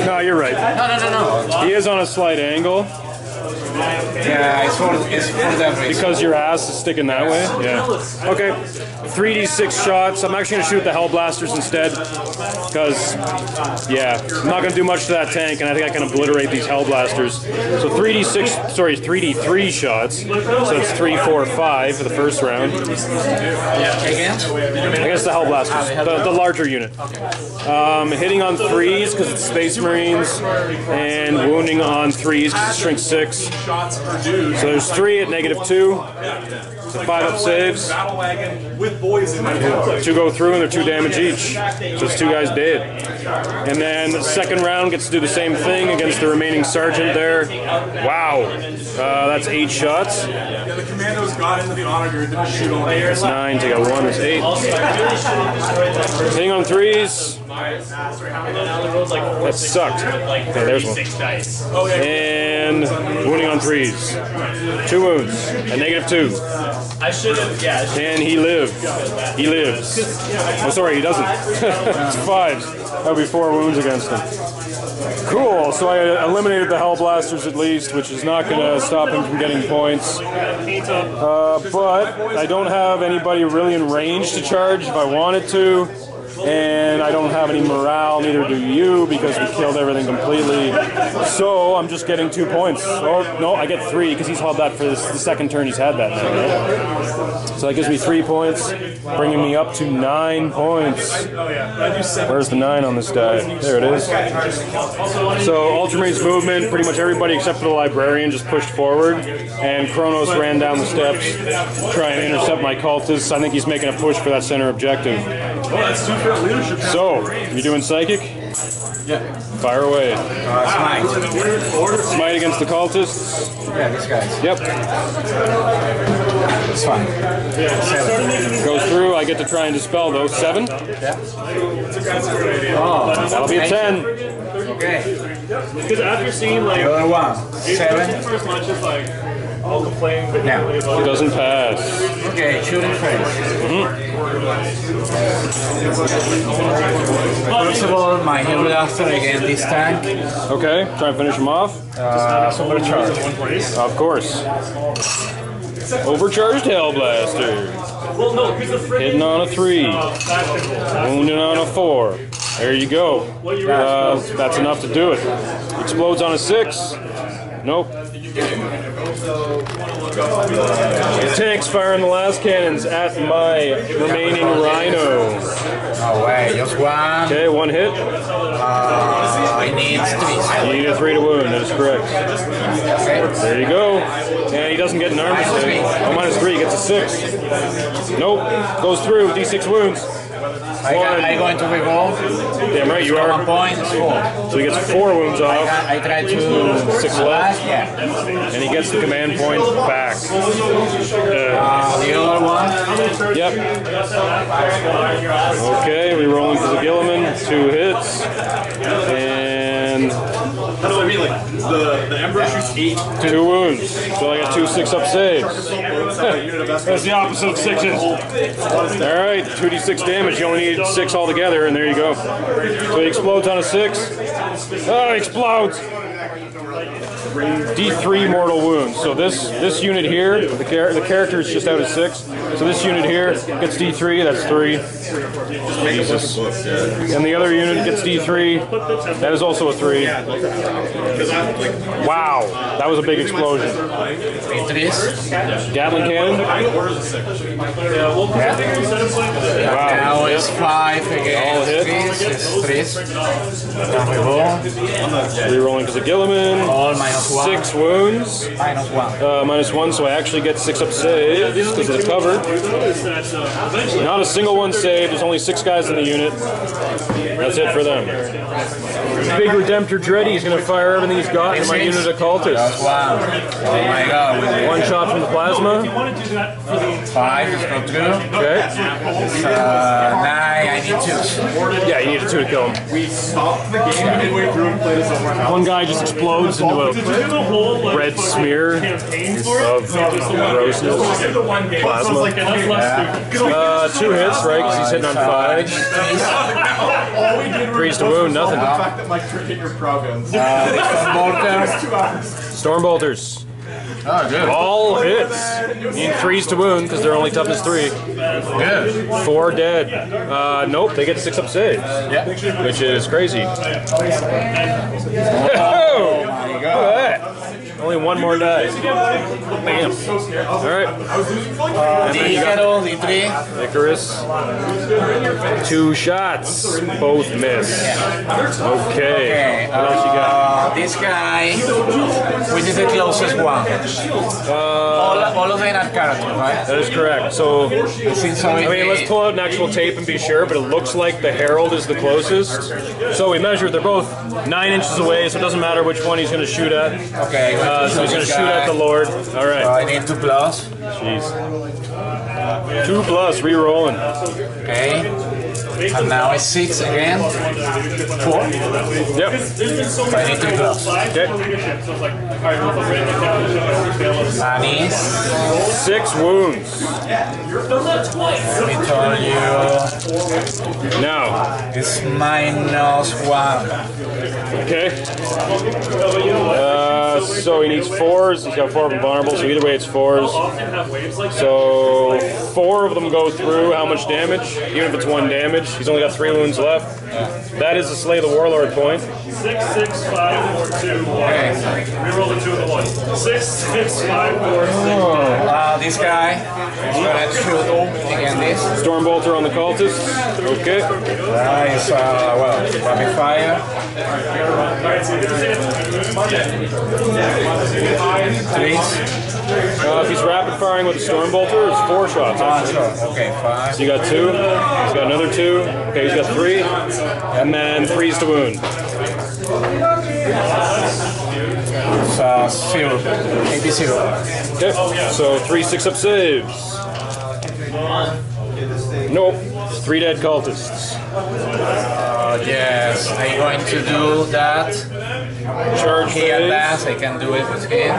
No, you're right. No. He is on a slight angle. Yeah, it's for that reason. Because your ass is sticking that way? Yeah. Okay. 3d6 shots. I'm actually going to shoot the Hellblasters instead. Because, yeah, I'm not going to do much to that tank, and I think I can obliterate these Hellblasters. So 3d3 shots. So it's 3, 4, 5 for the first round. Against the Hellblasters, the larger unit. Hitting on 3s because it's Space Marines, and wounding on 3s because it's strength 6. So there's 3 at -2. So 5 up saves. 2 go through and they're 2 damage each. So it's 2 guys dead. And then the second round gets to do the same thing against the remaining sergeant there. Wow. That's 8 shots. Yeah, the commandos got into the honor group and shoot all day. That's 9, take out 1, that's 8. Hitting on 3s. That sucked. Okay, there's 1. And wounding on 3s. 2 wounds at -2. I should have, yeah. Can he live? He lives. Oh, sorry, he doesn't. It's 5s. That would be 4 wounds against him. Cool, so I eliminated the Hellblasters at least, which is not going to stop him from getting points. But I don't have anybody really in range to charge if I wanted to. And I don't have any morale, neither do you, because we killed everything completely. So I'm just getting 2 points. Oh, no, I get 3, because he's held that for the second turn he's had that now, right? So that gives me 3 points, bringing me up to 9 points. Where's the 9 on this die? There it is. So Ultramarines movement, pretty much everybody except for the Librarian just pushed forward, and Kronos ran down the steps to try and intercept my cultists. I think he's making a push for that center objective. So, you doing psychic? Yeah. Fire away. Smite. Smite against the cultists? Yeah, these guys. Yep. That's fine. 7. Goes through, I get to try and dispel those. 7? Yeah. Oh, that'll be a 10. Okay. Because after seeing like The other one. 7. the first match is like all complaining, but Now. It doesn't pass. Okay, shooting phase. First of all, my Hellblaster again this tank. Okay, try and finish him off. Supercharged. Of course. Overcharged Hellblaster. well, no, because the freaking Hitting on a 3. Wounding on a 4. There you go. That's enough to do it. Explodes on a 6. Nope. Tanks firing the last cannons at my remaining Rhino. No way, just one. Okay, 1 hit. I need 3. You need a 3 to wound, that is correct. There you go. And he doesn't get an armor save. Oh, -3, he gets a 6. Nope. Goes through, D6 wounds. I going to revolve. Damn right you 1 are. point, 4. So he gets 4 wounds off. I try to 6 left. Yeah. And he gets the command point back. The other one. Yep. Okay, re-rolling for the Gilliman. 2 hits. And That's what I mean. Like the Emperor shoots 8. 2 wounds. So I got 2 6-up saves. That's the opposite of 6s. Alright, 2d6 damage. You only need 6 altogether, and there you go. So he explodes on a 6. Oh, he explodes! D3 mortal wounds. So this unit here, the character is just out of 6. So this unit here gets D3, that's 3. Jesus. And the other unit gets D3, that is also a 3. Wow, that was a big explosion. Gatling cannon? Wow. Now it's 5 again. 3. Rerolling because of Gilliman. All -1. 6 wounds. -1, so I actually get 6-up saves because of the cover. Not a single one saved. There's only 6 guys in the unit. That's it for them. Big Redemptor Dreddy is going to fire everything he's got in my unit of cultists. Wow. Oh my god. 1 shot from the plasma. 5 is not good. Okay. 9, I need 2. Yeah, you need a 2 to kill him. We stopped the game midway through and played this over. One guy just explodes into a red smear of grossness. Plasma. 2 hits, right? Because he's hitting on 5. 3's to wound, nothing. The fact that my cricket your province. Stormbolters. Oh, good. All hits. Need 3's to wound because they're only toughness 3. Good. 4 dead. Nope, they get 6-up saves. Yeah. Which is crazy. Oh my god. Only 1 more die. Bam. Alright. And then you got D3. Icarus. 2 shots. Both miss. Okay. What else you got? This guy, which is the closest one? All of them are characters, right? That is correct. So, I mean, let's pull out an actual tape and be sure, but it looks like the Herald is the closest. So we measured, they're both 9 inches away, so it doesn't matter which one he's going to shoot at. Okay. So he's going to shoot at the Lord. Alright. I need 2+. Jeez. 2+, re-rolling. Okay. And now it's 6 again. 4. Yep. So I need 3+. Okay. And it's 6 wounds. let me tell you, Now. it's -1. Okay. So he needs 4s. He's got 4 of them vulnerable, so either way it's 4s. So 4 of them go through. How much damage? Even if it's 1 damage, he's only got 3 wounds left. That is a Slay the Warlord point. 6, 6, 5, 4, 2, 1. Reroll the 2 and the 1. 6, 6, 5, 4, 6. This guy is gonna shoot again this. Stormbolter on the cultists. Okay. It's rapid fire. 3. If he's rapid firing with a Stormbolter, it's 4 shots. Okay, 5. So you got 2. He's got another 2. Okay, he's got 3. And then 3's to wound. It's 0. Maybe 0. Okay. So 3 6-up saves. Nope. 3 dead cultists. Yes, I'm going to do that. Charge He phase. advance, I can do it with him.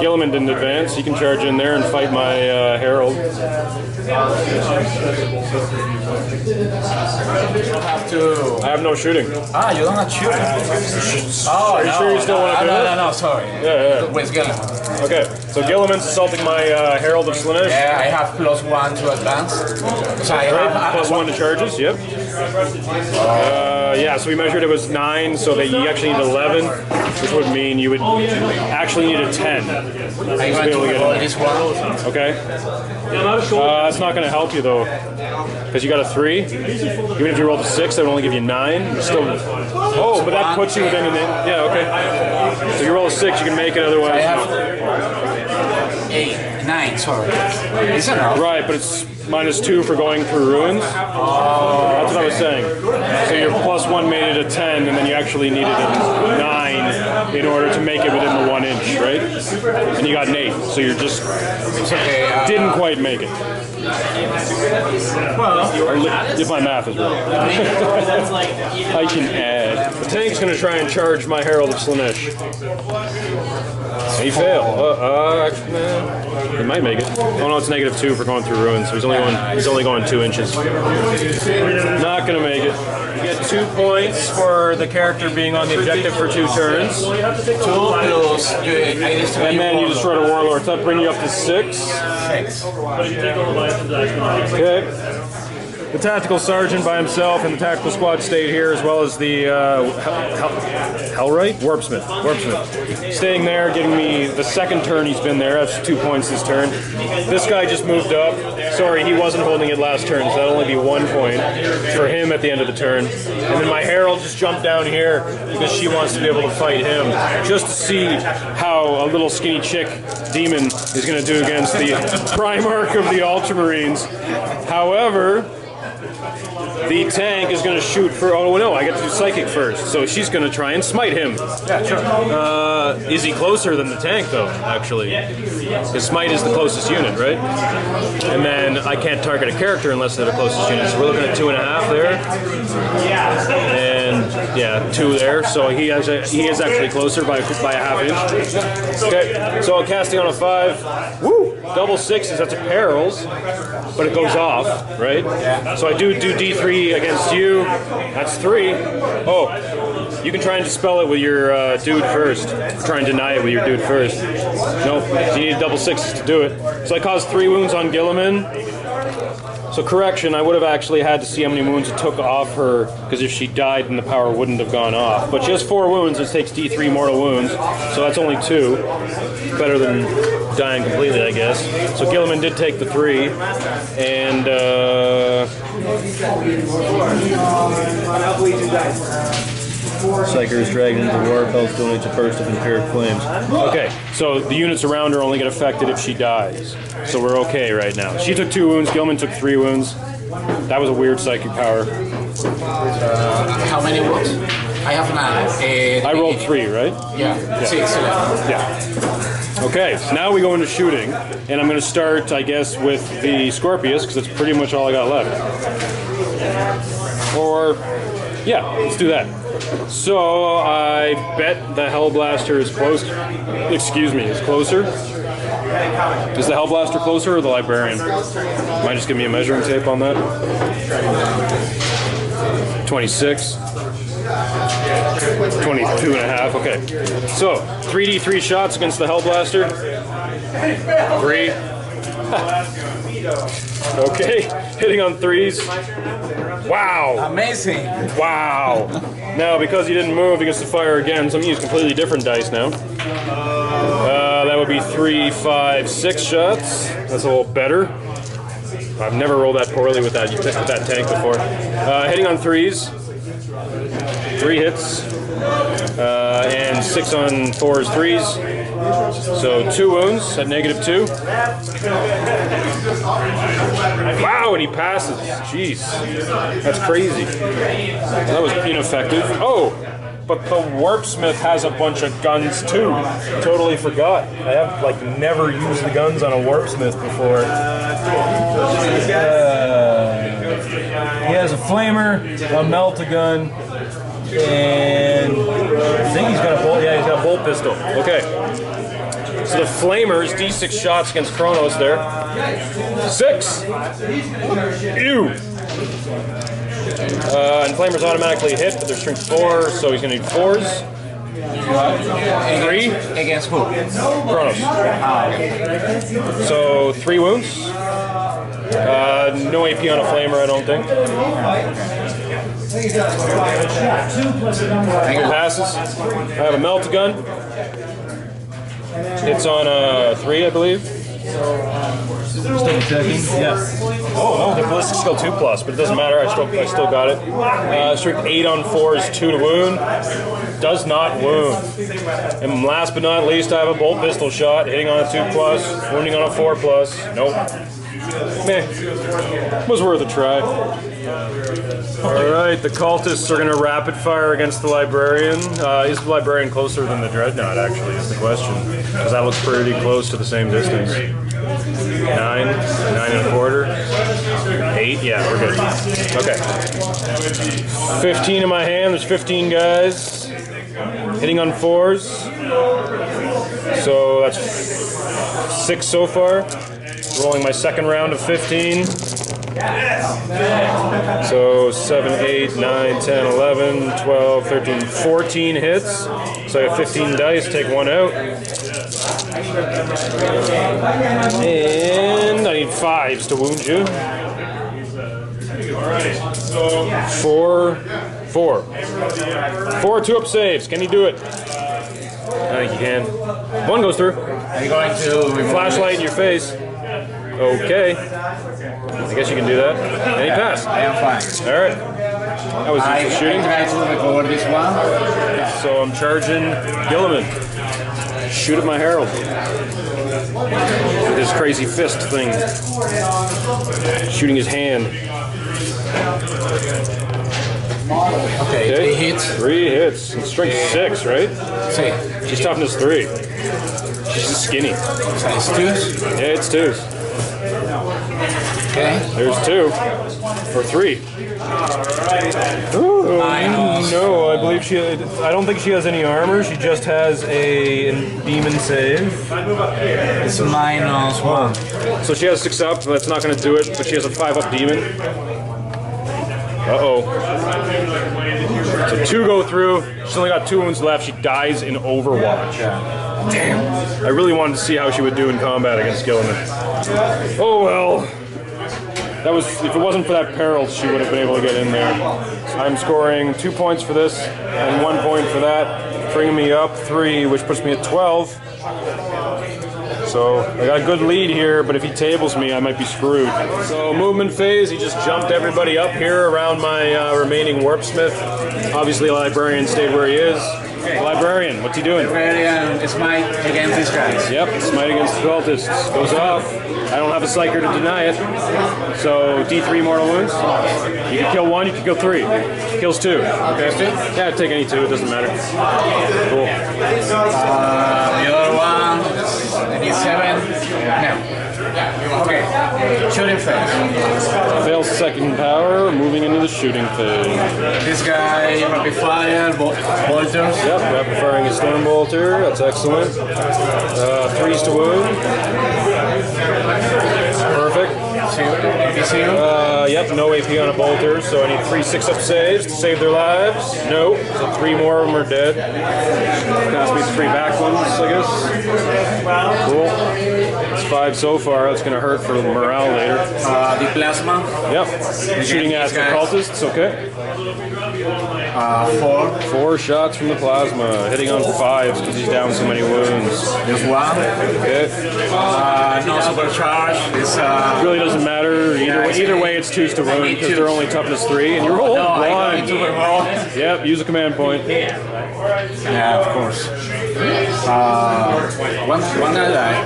Gilliman didn't advance. He can charge in there and fight my Herald. You have to. I have no shooting. You don't have shooting. Oh, Are you sure you still want to do it? No, sorry. Yeah. With Gilliman. Okay, so Gilliman's assaulting my Herald of Slaanesh. Yeah, I have +1 to advance. So I Right, have +1 to charges, yep. Yeah, so we measured it was 9, so that you actually need 11, which would mean you would actually need a 10. I'm going to roll this one. Okay. That's not going to help you though, because you got a 3. Even if you rolled a 6, that would only give you 9. It's still. Oh, but that puts you within an. Yeah, okay. So you roll a 6, you can make it. Otherwise, I have 8, 9. 9, sorry. It's enough. Right, but it's -2 for going through ruins. That's what I was saying. So your +1 made it a 10, and then you actually needed a 9 in order to make it within the 1 inch, right? And you got an 8, so you're just didn't quite make it. If my math is right. I can add. The tank's going to try and charge my Herald of Slaanesh. He failed. He might make it. Oh no, it's -2 for going through ruins. So he's only going 2 inches. Not gonna make it. You get 2 points for the character being on the objective for 2 turns. 2 plus. And then you destroyed a warlord. So that brings you up to 6. 6. Okay. The tactical sergeant by himself and the tactical squad stayed here, as well as the Hellwright? Warpsmith. Staying there, giving me the 2nd turn he's been there. That's 2 points this turn. This guy just moved up. Sorry, he wasn't holding it last turn, so that'll only be 1 point for him at the end of the turn. And then my Herald just jumped down here because she wants to be able to fight him, just to see how a little skinny chick demon is going to do against the Primarch of the Ultramarines. However, the tank is going to shoot for. Oh no, I get to do psychic first. So she's going to try and smite him. Yeah, sure. Is he closer than the tank though? Actually, his smite is the closest unit, right? And then I can't target a character unless they're the closest unit. So we're looking at 2.5 there, and yeah, 2 there. So he is actually closer by a half inch. Okay, so I'm casting on a 5. Woo! Double 6s. That's a perils, but it goes off, right? Yeah. So I do D3 against you. That's 3. Oh, you can try and dispel it with your dude first. Try and deny it with your dude first. Nope, you need double 6s to do it. So I caused 3 wounds on Gilliman. So correction, I would have actually had to see how many wounds it took off her, because if she died, then the power wouldn't have gone off. But she has 4 wounds, it takes D3 mortal wounds, so that's only 2. Better than dying completely, I guess. So Gilliman did take the 3, and Psyker's dragged into war, Pelts donates a burst of Empiric Flames. Okay, so the units around her only get affected if she dies. So we're okay right now. She took 2 wounds, Gilman took 3 wounds. That was a weird psychic power. How many wounds? I have 9. I rolled 3, right? Yeah. 6. Yeah. Okay, so now we go into shooting, and I'm going to start, I guess, with the Scorpius, because that's pretty much all I got left. Or, yeah, let's do that. So I bet the Hellblaster is close. Excuse me, is closer. Is the Hellblaster closer or the Librarian? Might just give me a measuring tape on that. 26. 22.5. Okay. So 3d3 shots against the Hellblaster. 3. Okay, hitting on 3s. Wow. Amazing. Wow. Now, because he didn't move, he gets to fire again, so I'm going to use completely different dice now. That would be 3, 5, 6 shots. That's a little better. I've never rolled that poorly with that tank before. Hitting on 3s. 3 hits. And 6 on 4s, 3s. So 2 wounds at -2. Wow, and he passes. Jeez. That's crazy. That was ineffective. Oh, but the Warpsmith has a bunch of guns too. Totally forgot. I have like never used the guns on a Warpsmith before. He has a flamer, a melt-a-gun, and I think he's got a bolt. Yeah, he's got a bolt pistol. Okay. So the flamers, D6 shots against Kronos there. 6. Ew. And flamers automatically hit, but they're strength 4, so he's gonna need 4s. 3 Against who? Kronos. So 3 wounds. No AP on a flamer, I don't think. Passes. I have a melt gun. It's on a 3, I believe. Oh, the ballistic skill 2+, but it doesn't matter. I still got it. Strength 8 on 4 is 2 to wound. Does not wound. And last but not least, I have a bolt pistol shot, hitting on a 2+, wounding on a 4+. Nope. Meh. Was worth a try. Alright, the cultists are going to rapid fire against the librarian. Is the librarian closer than the dreadnought, actually, is the question. Because that looks pretty close to the same distance. 9, 9 1/4. 8, yeah, we're good. Okay. 15 in my hand, there's 15 guys. Hitting on 4s. So that's 6 so far. Rolling my second round of 15. So 7, 8, 9, 10, 11, 12, 13, 14 hits. So I have 15 dice, take one out. And I need 5s to wound you. 4, 4. 4 2-up saves. Can you do it? I think you can. 1 goes through. I'm going to Flashlight in your face. Okay. I guess you can do that. And he passed. I am fine. Alright. That was easy shooting. I try to recover this one. So I'm charging Gilliman. Shoot at my Herald. With his crazy fist thing. Shooting his hand. Okay, 3 hits. 3 hits. And strength 6, right? 6. She's toughness 3. She's skinny. Size 2s. Yeah, it's 2s. Okay. There's 2. For 3. Ooh, no, I believe I don't think she has any armor. She just has a demon save. It's -1. So she has 6 up. That's not going to do it. But she has a 5-up demon. Uh-oh. So 2 go through. She's only got 2 wounds left. She dies in Overwatch. Damn. I really wanted to see how she would do in combat against Gilliman. Oh well. That was, if it wasn't for that peril, she would have been able to get in there. I'm scoring 2 points for this and 1 point for that, bringing me up 3, which puts me at 12. So I got a good lead here, but if he tables me, I might be screwed. So movement phase, he just jumped everybody up here around my remaining warpsmith. Obviously, the librarian stayed where he is. Okay. Librarian, what's he doing? Librarian, smite against these guys. Yep, smite against the cultists. Goes off. I don't have a psyker to deny it. So D3 mortal wounds. You can kill 1, you can kill 3. Kills 2. Okay. Yeah, take any 2, it doesn't matter. Cool. The other one, I need 7. No. Okay. Shooting phase. Fails second power, moving into the shooting phase. This guy, rapid fire, bolters. Yep, rapid firing a storm bolter. That's excellent. 3s to wound. Perfect. Yep, no AP on a bolter, so I need 3 6-up saves to save their lives. No, so 3 more of them are dead. Cost me 3 back ones, I guess. Cool. It's 5 so far. That's going to hurt for morale later. The plasma. Yep. Shooting at the cultists, okay. 4. 4 shots from the plasma, hitting on 5s because he's down so many wounds. Just 1. Okay. No supercharge. It's Really doesn't matter. Either way, it's 2s to wound because they're only toughness 3, and you roll 1. Yep, use a command point. Yeah, of course. One guy died.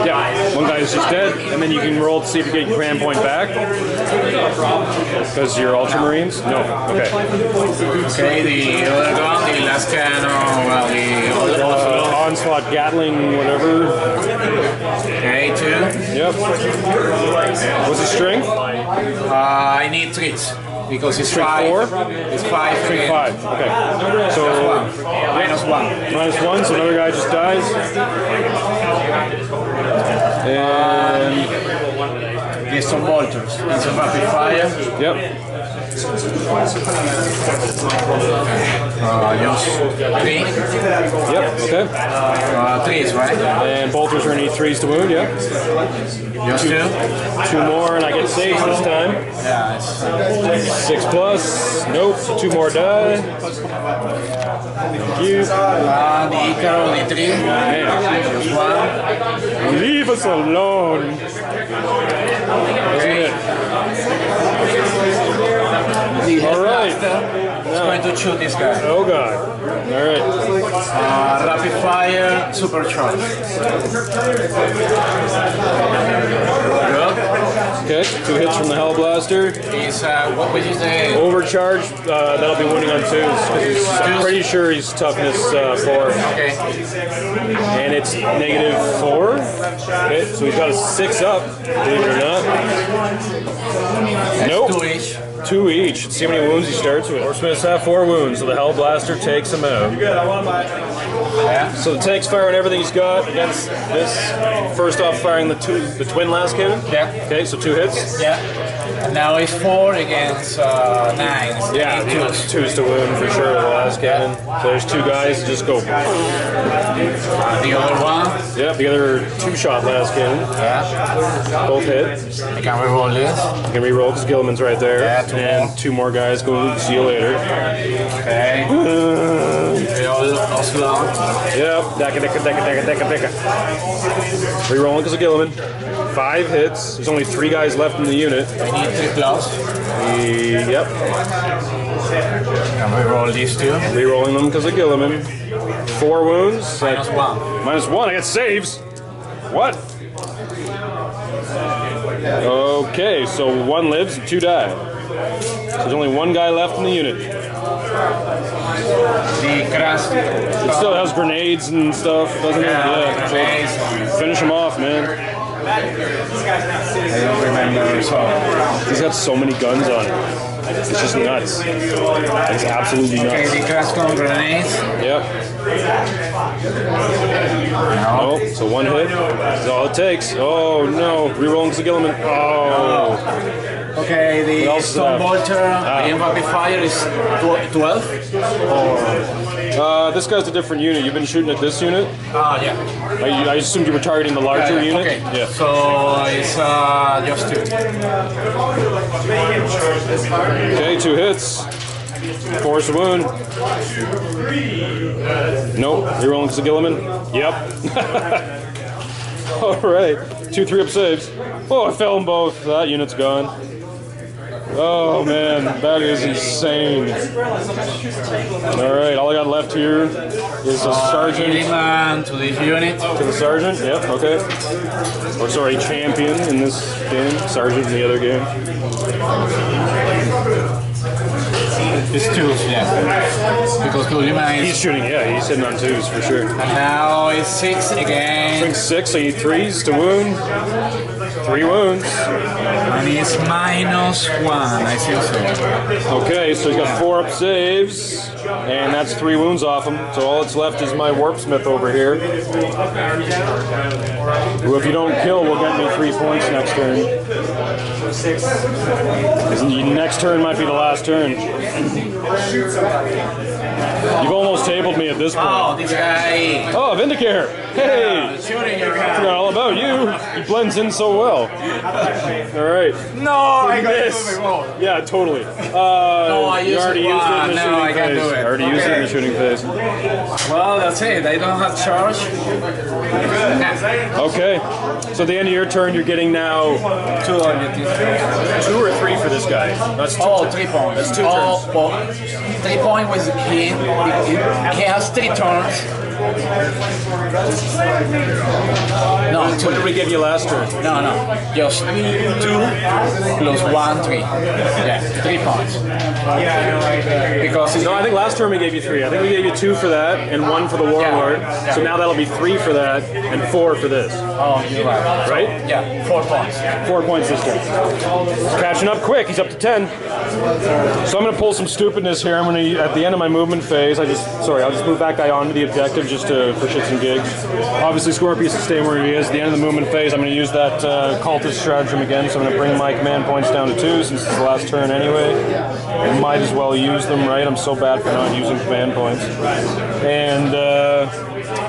Yeah, one guy is just dead, and then you can roll to see if you get your command point back. Because you're Ultramarines? No. Okay. Okay, the other gun, the last cannon, well, the Onslaught Gatling, whatever. Okay, 2. Yep. What's his strength? I need 3 because it's 5. 4? It's 5. 5. Okay. So -1. -1, so another guy just dies. And There's some bolters. It's a rapid fire. yep. Just 3. Yep, okay. 3s, right? And bolters are gonna need 3s to wound, yep. Just 2. 2 more and I get saves this time. Yeah, it's 6 plus, nope, so 2 more die. Thank you. the Icaro, only 3. Man, Just 1. leave us alone. Okay. Alright. It's going to shoot this guy. Oh god. Alright. Rapid fire, supercharge. Good. Okay, 2 hits from the Hell Blaster. He's, what would you say? Overcharge, that'll be winning on 2s. I'm pretty sure he's toughness 4. Okay. And it's -4. Okay, so he's got a 6 up, believe it or not. Nope. 2 each. 2 each. Let's see how many wounds he starts with. Horsemiths have 4 wounds, so the Hell Blaster takes him out. Yeah. So the tank's firing everything he's got against this. First off, firing the twin last cannon. Yeah. Okay, so 2 hits. Yeah. And now it's 4 against 9s. Yeah, 2s to wound for sure. The last cannon. So there's 2 guys that just go. The other one. Yep, the other 2-shot last cannon. Yeah. Both hit. I can reroll this. You can reroll because Gilliman's right there. Yeah, 2 and more. 2 more guys go. See you later. Okay. Reroll slow. Yep. Decka. Rerolling because of Gilliman. 5 hits. There's only 3 guys left in the unit. I need 3 plus. Yep. Can reroll these 2. Rerolling them because of Gilliman. 4 wounds. -1. -1. I got saves. What? Okay, so 1 lives and 2 die. So there's only 1 guy left in the unit. The crash. It still has grenades and stuff, doesn't it? Yeah. Grenades. So finish him off, man. I don't remember. So He's got so many guns on him. It's just nuts. It's absolutely okay, nuts. the crash con grenades. Yep. No. Oh, so 1 hit. That's all it takes. Oh no. Rerolling to Gilliman. Oh. Okay, What the else is stone that? bolter, the rapid fire is 12. This guy's a different unit. You've been shooting at this unit? Yeah. I assumed you were targeting the larger unit? Okay. Yeah. So it's just 2. Okay, 2 hits. Force a wound. Nope. You're rolling to Gilliman? Yep. Alright. 2 3-up saves. Oh, I fell in both. That unit's gone. Oh man, that is insane. Alright, all I got left here is a sergeant. Man to this unit. To the sergeant? Yep, okay. Or sorry, champion in this game. Sergeant in the other game. It's 2s, yeah. Because Kulima He's is. shooting, yeah, he's hitting on 2s for sure. And now it's 6 again. Drink 6, I need 3s to wound. 3 wounds. And it's -1, I think so. Okay, so he's got 4-up saves, and that's 3 wounds off him. So all that's left is my Warpsmith over here. Who, if you don't kill, will get me 3 points next turn. Next turn might be the last turn. You've almost tabled me at this point. Oh, this guy. Oh, Vindicare! Hey! Shooting your I guy. forgot all about you. He blends in so well. Alright. No, I got it. Yeah, totally. No, I You used already it used it in the once. No, shooting I can't phase. do it. I already used it in the shooting phase. Well, that's it. I don't have charge. Okay. So at the end of your turn, you're getting now 2 2 or 3 for this guy. That's 2. Oh, 3 points. That's 2 oh, turns. Well, 3 points with the king. He has 3 turns. No, What 2. did we give you last turn? No, just 2 plus 1, 3. Yeah, 3 points. Because it's No, I think last turn we gave you 3. I think we gave you 2 for that and 1 for the Warlord. Yeah. So now that'll be 3 for that and 4 for this. oh, you're right. Right? Yeah, 4 points. 4 points this turn. He's catching up quick. He's up to 10. So I'm going to pull some stupidness here. I'm going to, at the end of my movement phase, I'll just move that guy onto the objective just for shits and gigs. Obviously, Scorpius is staying where he is. At the end of the movement phase, I'm going to use that cultist stratagem again, so I'm going to bring my command points down to 2 since it's the last turn anyway. I might as well use them, right? I'm so bad for not using command points. And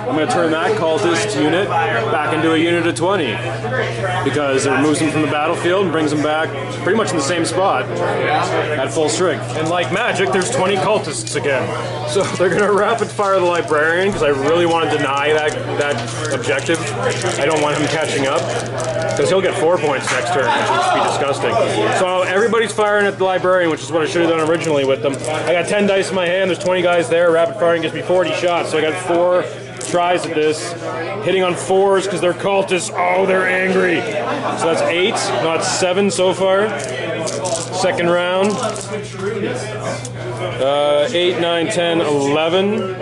I'm going to turn that cultist unit back into a unit of 20 because it removes them from the battlefield and brings them back pretty much in the same spot at full strength. And like magic, there's 20 cultists again. So they're going to rapid fire the librarian because I really want to deny that objective. I don't want him catching up because he'll get 4 points next turn, which would just be disgusting. So everybody's firing at the librarian, which is what I should have done originally with them. I got 10 dice in my hand, there's 20 guys there, rapid firing gives me 40 shots, so I got 4 tries at this, hitting on 4s because they're cultists. Oh, they're angry. So that's 8, not 7 so far. Second round. 8, 9, 10, 11.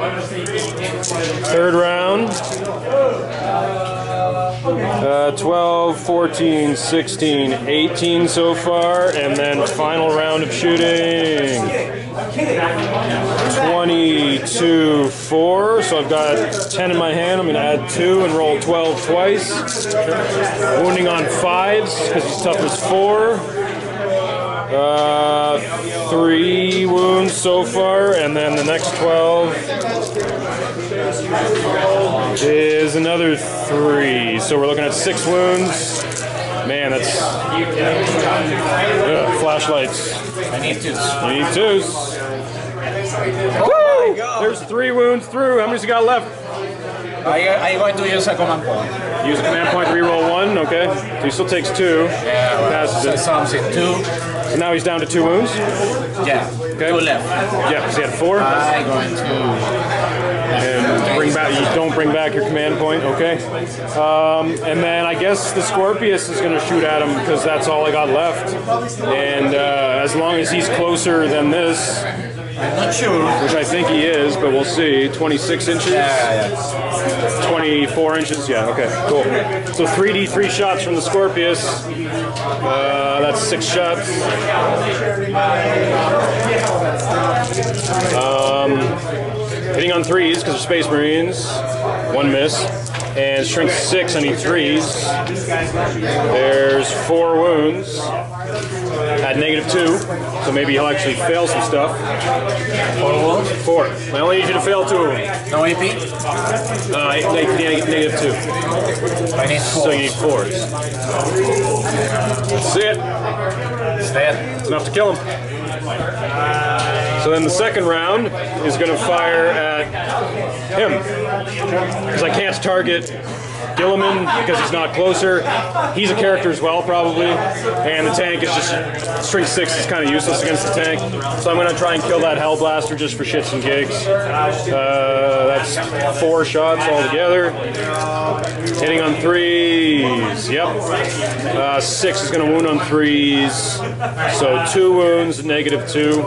Third round. 12, 14, 16, 18 so far, and then final round of shooting. 22, 4, so I've got 10 in my hand. I'm going to add 2 and roll 12 twice. Wounding on 5s because he's toughness 4. 3 wounds so far, and then the next 12 is another 3. So we're looking at 6 wounds. Man, that's flashlights. I need 2s. You need 2s. Woo! There's 3 wounds through. How many's he got left? I'm going to use a command point. Use a command point to reroll 1. Okay. So he still takes 2. Yeah, well, passes it. Sounds in 2. So now he's down to 2 wounds. Yeah. Okay. 2 left. Yeah, because he had 4. I'm going to. And bring back. You don't bring back your command point. Okay. And then I guess the Scorpius is going to shoot at him because that's all I got left. And as long as he's closer than this. I'm not sure. Which I think he is, but we'll see. 26 inches? Yeah. 24 inches? Yeah, okay, cool. So 3d3 shots from the Scorpius. That's 6 shots. Hitting on 3s because they're Space Marines. 1 miss. And strength 6, I need 3s. There's 4 wounds. At -2, so maybe he'll actually fail some stuff. 4. I only need you to fail 2 of them. No AP? -2. I need 4. So you need 4s. That's it. It's dead. It's enough to kill him. So then the second round is going to fire at him. Because I can't target Gilliman because he's not closer. He's a character as well, probably. And the tank is just, strength 6 is kind of useless against the tank. So I'm going to try and kill that Hellblaster just for shits and gigs. That's 4 shots altogether. Hitting on 3s. Yep. 6 is going to wound on 3s. So 2 wounds, -2. -2.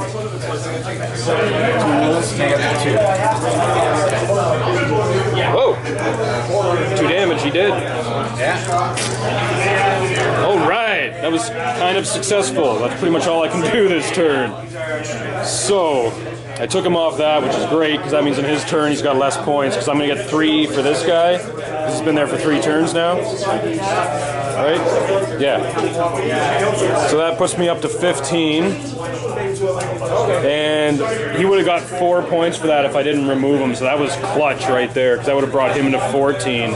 Whoa! 2 damage, he did. Yeah. All right, that was kind of successful. That's pretty much all I can do this turn. So, I took him off that, which is great, because that means in his turn he's got less points, because I'm going to get 3 for this guy. He's been there for 3 turns now. Right? Yeah. So that puts me up to 15. And he would have got 4 points for that if I didn't remove him, so that was clutch right there, because that would have brought him into 14.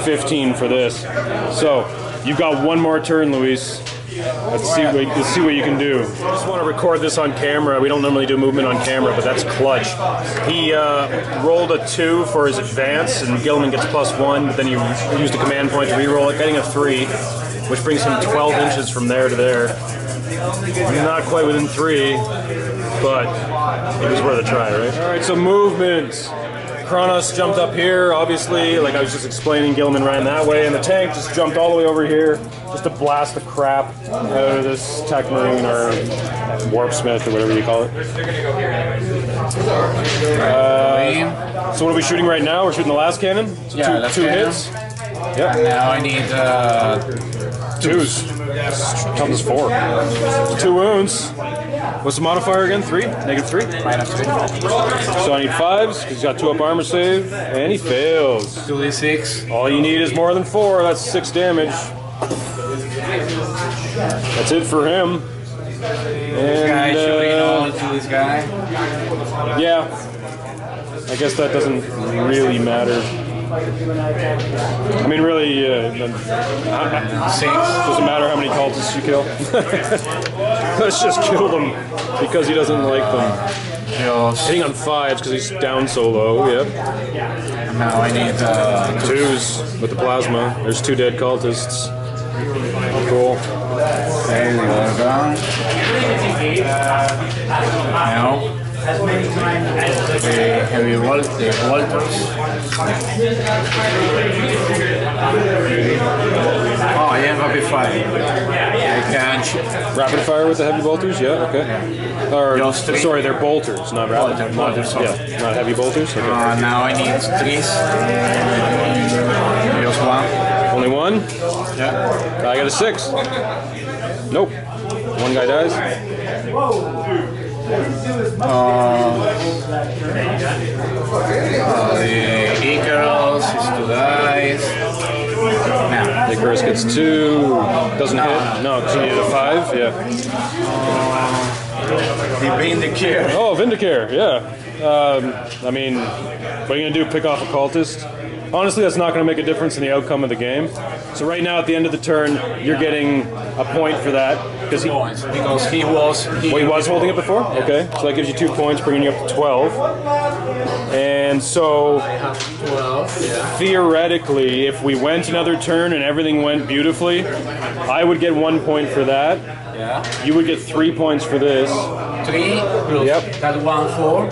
15 for this. So, you've got 1 more turn, Luis. Let's see what you can do. I just want to record this on camera. We don't normally do movement on camera, but that's clutch. He rolled a 2 for his advance, and Gilliman gets +1, but then he used a command point to reroll it, getting a 3, which brings him 12 inches from there to there. Not quite within 3, but it was worth a try, right? All right, so movement. Kronos jumped up here, obviously, like I was just explaining, Gilliman ran that way, and the tank just jumped all the way over here just to blast the crap out of this Tech Marine or Warpsmith or whatever you call it. So what are we shooting right now? We're shooting the last cannon? So yeah, two hits? Yep. Now I need twos. Count as 4. 2 wounds. What's the modifier again? 3? -3? -3. So I need 5s, because he's got 2 up armor save, and he fails. 2d6. All you need is more than 4, that's 6 damage. That's it for him. And, Guy shooting all to this guy. yeah. I guess that doesn't really matter. I mean, really, doesn't matter how many cultists you kill. Let's just kill them because he doesn't like them. Hitting on 5s because he's down so low, yep. Now I need 2s with the plasma. There's 2 dead cultists. Cool. Okay, they are down. Now the heavy volters. Oh, yeah, rapid fire. I can shoot. Rapid fire with the heavy bolters? Yeah, okay. Or, Just 3. sorry, they're bolters, not rapid. Bolters, sorry. Yeah, not heavy bolters? Okay. Now I need 3s. Just 1. Only 1? Yeah. I got a 6. Nope. 1 guy dies. The Icarus is 2 dice. Now, Icarus gets 2. Doesn't hit? No, because you need a 5? Yeah. the Vindicare. Oh, Vindicare, yeah. I mean, what are you going to do, pick off a cultist? Honestly, that's not going to make a difference in the outcome of the game. So right now, at the end of the turn, you're getting a point for that. Because he was holding it before? Okay, so that gives you 2 points, bringing you up to 12. And so, theoretically, if we went another turn and everything went beautifully, I would get 1 point for that. Yeah. You would get 3 points for this. 3 plus Yep. that 1, 4.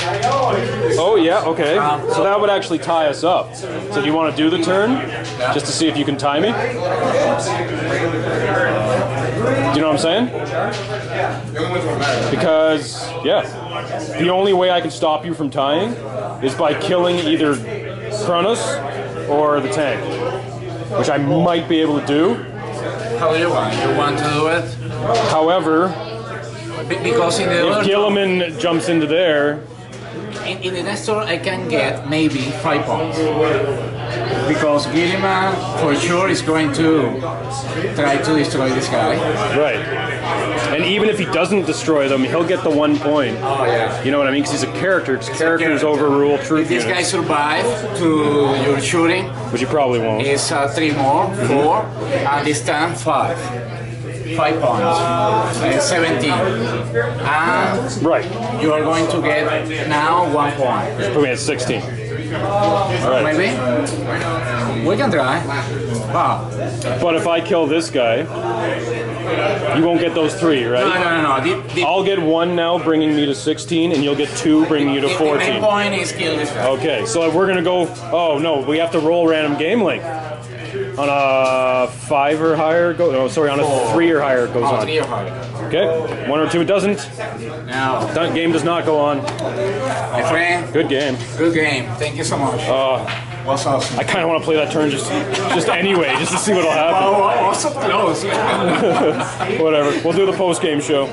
Oh, yeah, okay. So that would actually tie us up. So do you want to do the turn? Just to see if you can tie me? Do you know what I'm saying? Because, yeah. The only way I can stop you from tying is by killing either Kronos or the tank. Which I might be able to do. How do you want? You want to do it? However, Because in the if other Gilliman jumps into there, in the next turn I can get maybe 5 points. Because Gilliman for sure is going to try to destroy this guy. right. And even if he doesn't destroy them, he'll get the 1 point. Oh yeah. You know what I mean? Because he's a character. Because characters overrule troop If this guy units. survives to your shooting, Which you probably won't. it's 3 more, 4, and this time 5. 5 points. 17. And Right. you are going to get now 1 point. Put me at 16. Alright. Maybe? We can try. Wow. But if I kill this guy, you won't get those 3, right? No. I'll get 1 now, bringing me to 16, and you'll get 2, bringing you to The main 14. point is kill this guy. Okay, so if we're gonna go, oh no, we have to roll random game length. On a 5 or higher, on a 3 or higher it goes on. 3 or higher. Okay, 1 or 2 it doesn't. Now, That game does not go on. my friend, Good game. good game. Thank you so much. Was awesome. I kind of want to play that turn just anyway, just to see what'll happen. Oh, so close. Whatever. We'll do the post-game show.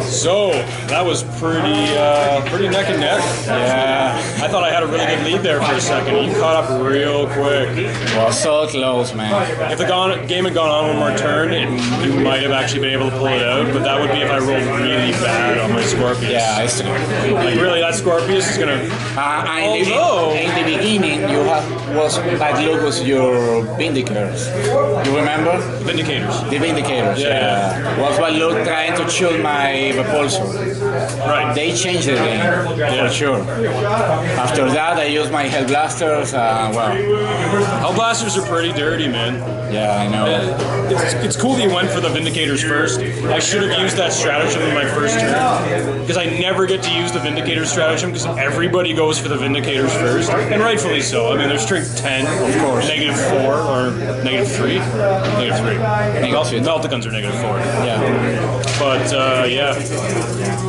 So that was pretty neck and neck. Yeah, I thought I had a really good lead there for a second. You caught up real quick. Was so close, man. If the game had gone on one more turn, you might have actually been able to pull it out. But that would be if I rolled really bad on my Scorpius. Yeah, it's true. Like really, that Scorpius is gonna. In the beginning, you was bad luck was your Vindicators. You remember? Vindicators. The Vindicators. Yeah. Was bad luck trying to shoot my repulsor. Right. They changed the game for sure. After that, I used my Hell Blasters. Hell blasters are pretty dirty, man. Yeah, I know. It's cool that you went for the Vindicators first. I should have used that stratagem in my first turn. Because I never get to use the Vindicator stratagem because everybody goes for the Vindicators first. And rightfully so. I mean, they're strength 10, of course. -4 or -3. -3. Melticons are -4. Yeah. But yeah.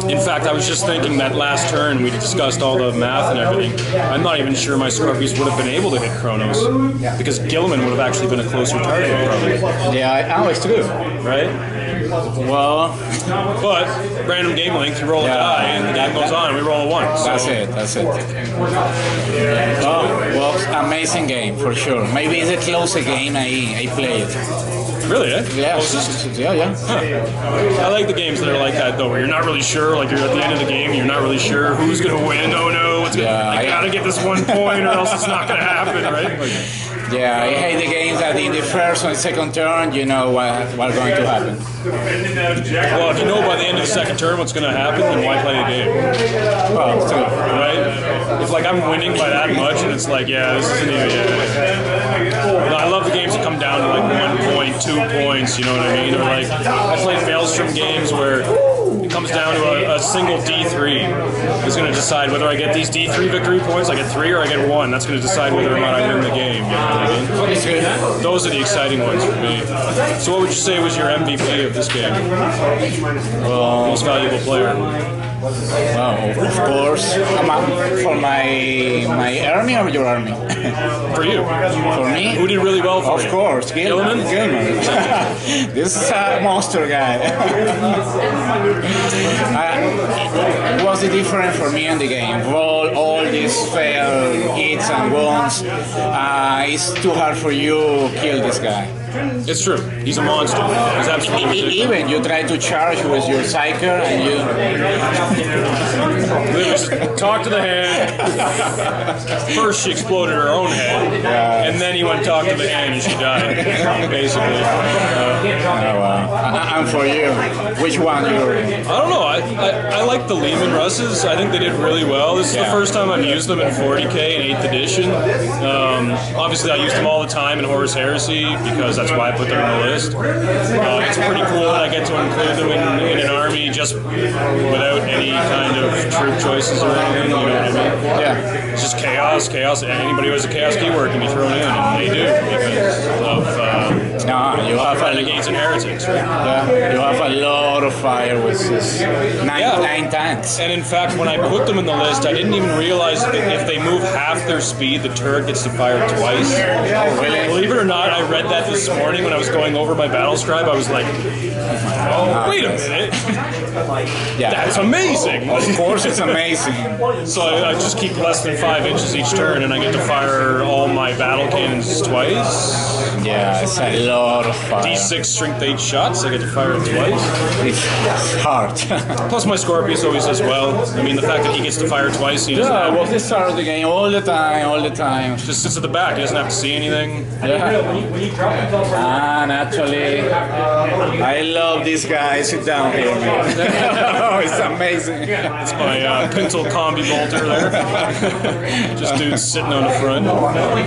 In fact, I was just thinking that last turn we discussed all the math and everything. I'm not even sure my Scorpius would have been able to hit Kronos because Gilliman would have actually been a closer target, probably. Yeah, it's true. Right? Well, but random game length, you roll a die, and the game goes on. We roll a 1. So. That's it. Well, amazing game for sure. Maybe it's the closest game I played. Really, eh? Yeah, yeah. Huh. I like the games that are like that, though, where you're not really sure, like you're at the end of the game, you're not really sure who's going to win. Oh no, I gotta get this 1 point or else it's not going to happen, right? Like, yeah, I hate the games that in the first or second turn, you know what's going to happen. Well, if you know by the end of the second turn what's going to happen, then why play the game? Well, it's true. Right? If like I'm winning by that much and it's like, yeah, this isn't even... No, I love the games that come down to like 1 point, 2 points, you know what I mean? Or like, I play Maelstrom games where it comes down to a single D3 is going to decide whether I get these D3 victory points, I get 3 or I get 1. That's going to decide whether or not I win the game, you know what I mean? Those are the exciting ones for me. So what would you say was your MVP of this game? Most valuable player? Well, of course, for my army or your army? For you. For me? Who did really well for you? Of course, Gilliman. This is a monster guy. What's the difference for me in the game? All these failed hits and wounds. It's too hard for you to kill this guy. It's true. He's a monster. He's absolutely ridiculous. Even you try to charge with your Psyker and you... Talk to the hand. First she exploded her own head, and then he went and talked to the hand and she died, basically. And for you, which one you... I don't know. I like the Lehman Russes. I think they did really well. This is the first time I've used them in 40k and 8th edition. Obviously I used them all the time in Horus Heresy because that's why I put them on the list. It's pretty cool that I get to include them in an army just without any kind of troop choices or anything, you know what I mean? Yeah. It's just chaos. Anybody who has a chaos keyword can be thrown in, and they do because of you have renegades and heretics, right? Yeah, you have a lot of fire with this nine tanks. And in fact, when I put them in the list, I didn't even realize that if they move half their speed, the turret gets to fire twice. Oh, really? Believe it or not, I read that this morning when I was going over my battle scribe. I was like, oh, wait a minute. Yeah. That's amazing. Of course it's amazing. So I just keep less than 5 inches each turn, and I get to fire all my battle cannons twice. Yeah, it's a lot of fire. D6 strength 8 shots, I get to fire it twice. It's hard. Plus my Scorpius always does well. I mean, the fact that he gets to fire twice, he doesn't have well, this start of the game all the time. just sits at the back, he doesn't have to see anything. Yeah. And actually, I love this guy. Sit down here, man. Oh, it's amazing. It's my Pintle Combi Bolter there. Just dude sitting on the front.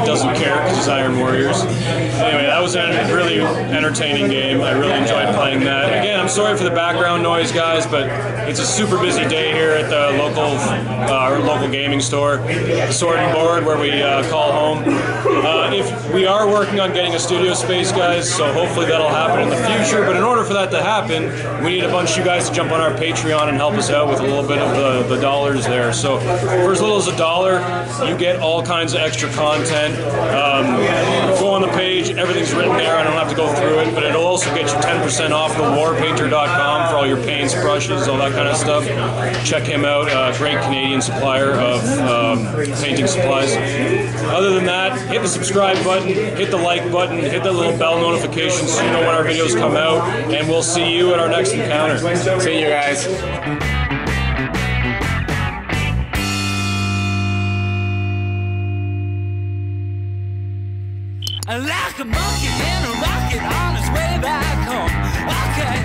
Doesn't care because he's Iron Warriors. Anyway, that was a really entertaining game. I really enjoyed playing that. Again, I'm sorry for the background noise, guys, but it's a super busy day here at the local gaming store, the Sword and Board, where we call home. If we are working on getting a studio space, guys, so hopefully that'll happen in the future. But in order for that to happen, we need a bunch of you guys to jump on our Patreon and help us out with a little bit of the dollars there. So for as little as $1, you get all kinds of extra content. Go on the page, everything's written there. I don't have to go through it, but it'll also get you 10% off the warpainter.com for all your paints, brushes, all that kind of stuff. Check him out, great Canadian supplier of painting supplies. Other than that, hit the subscribe button, hit the like button, hit that little bell notification so you know when our videos come out, and we'll see you at our next encounter. See you guys. Like a monkey in a rocket on his way back home. Okay.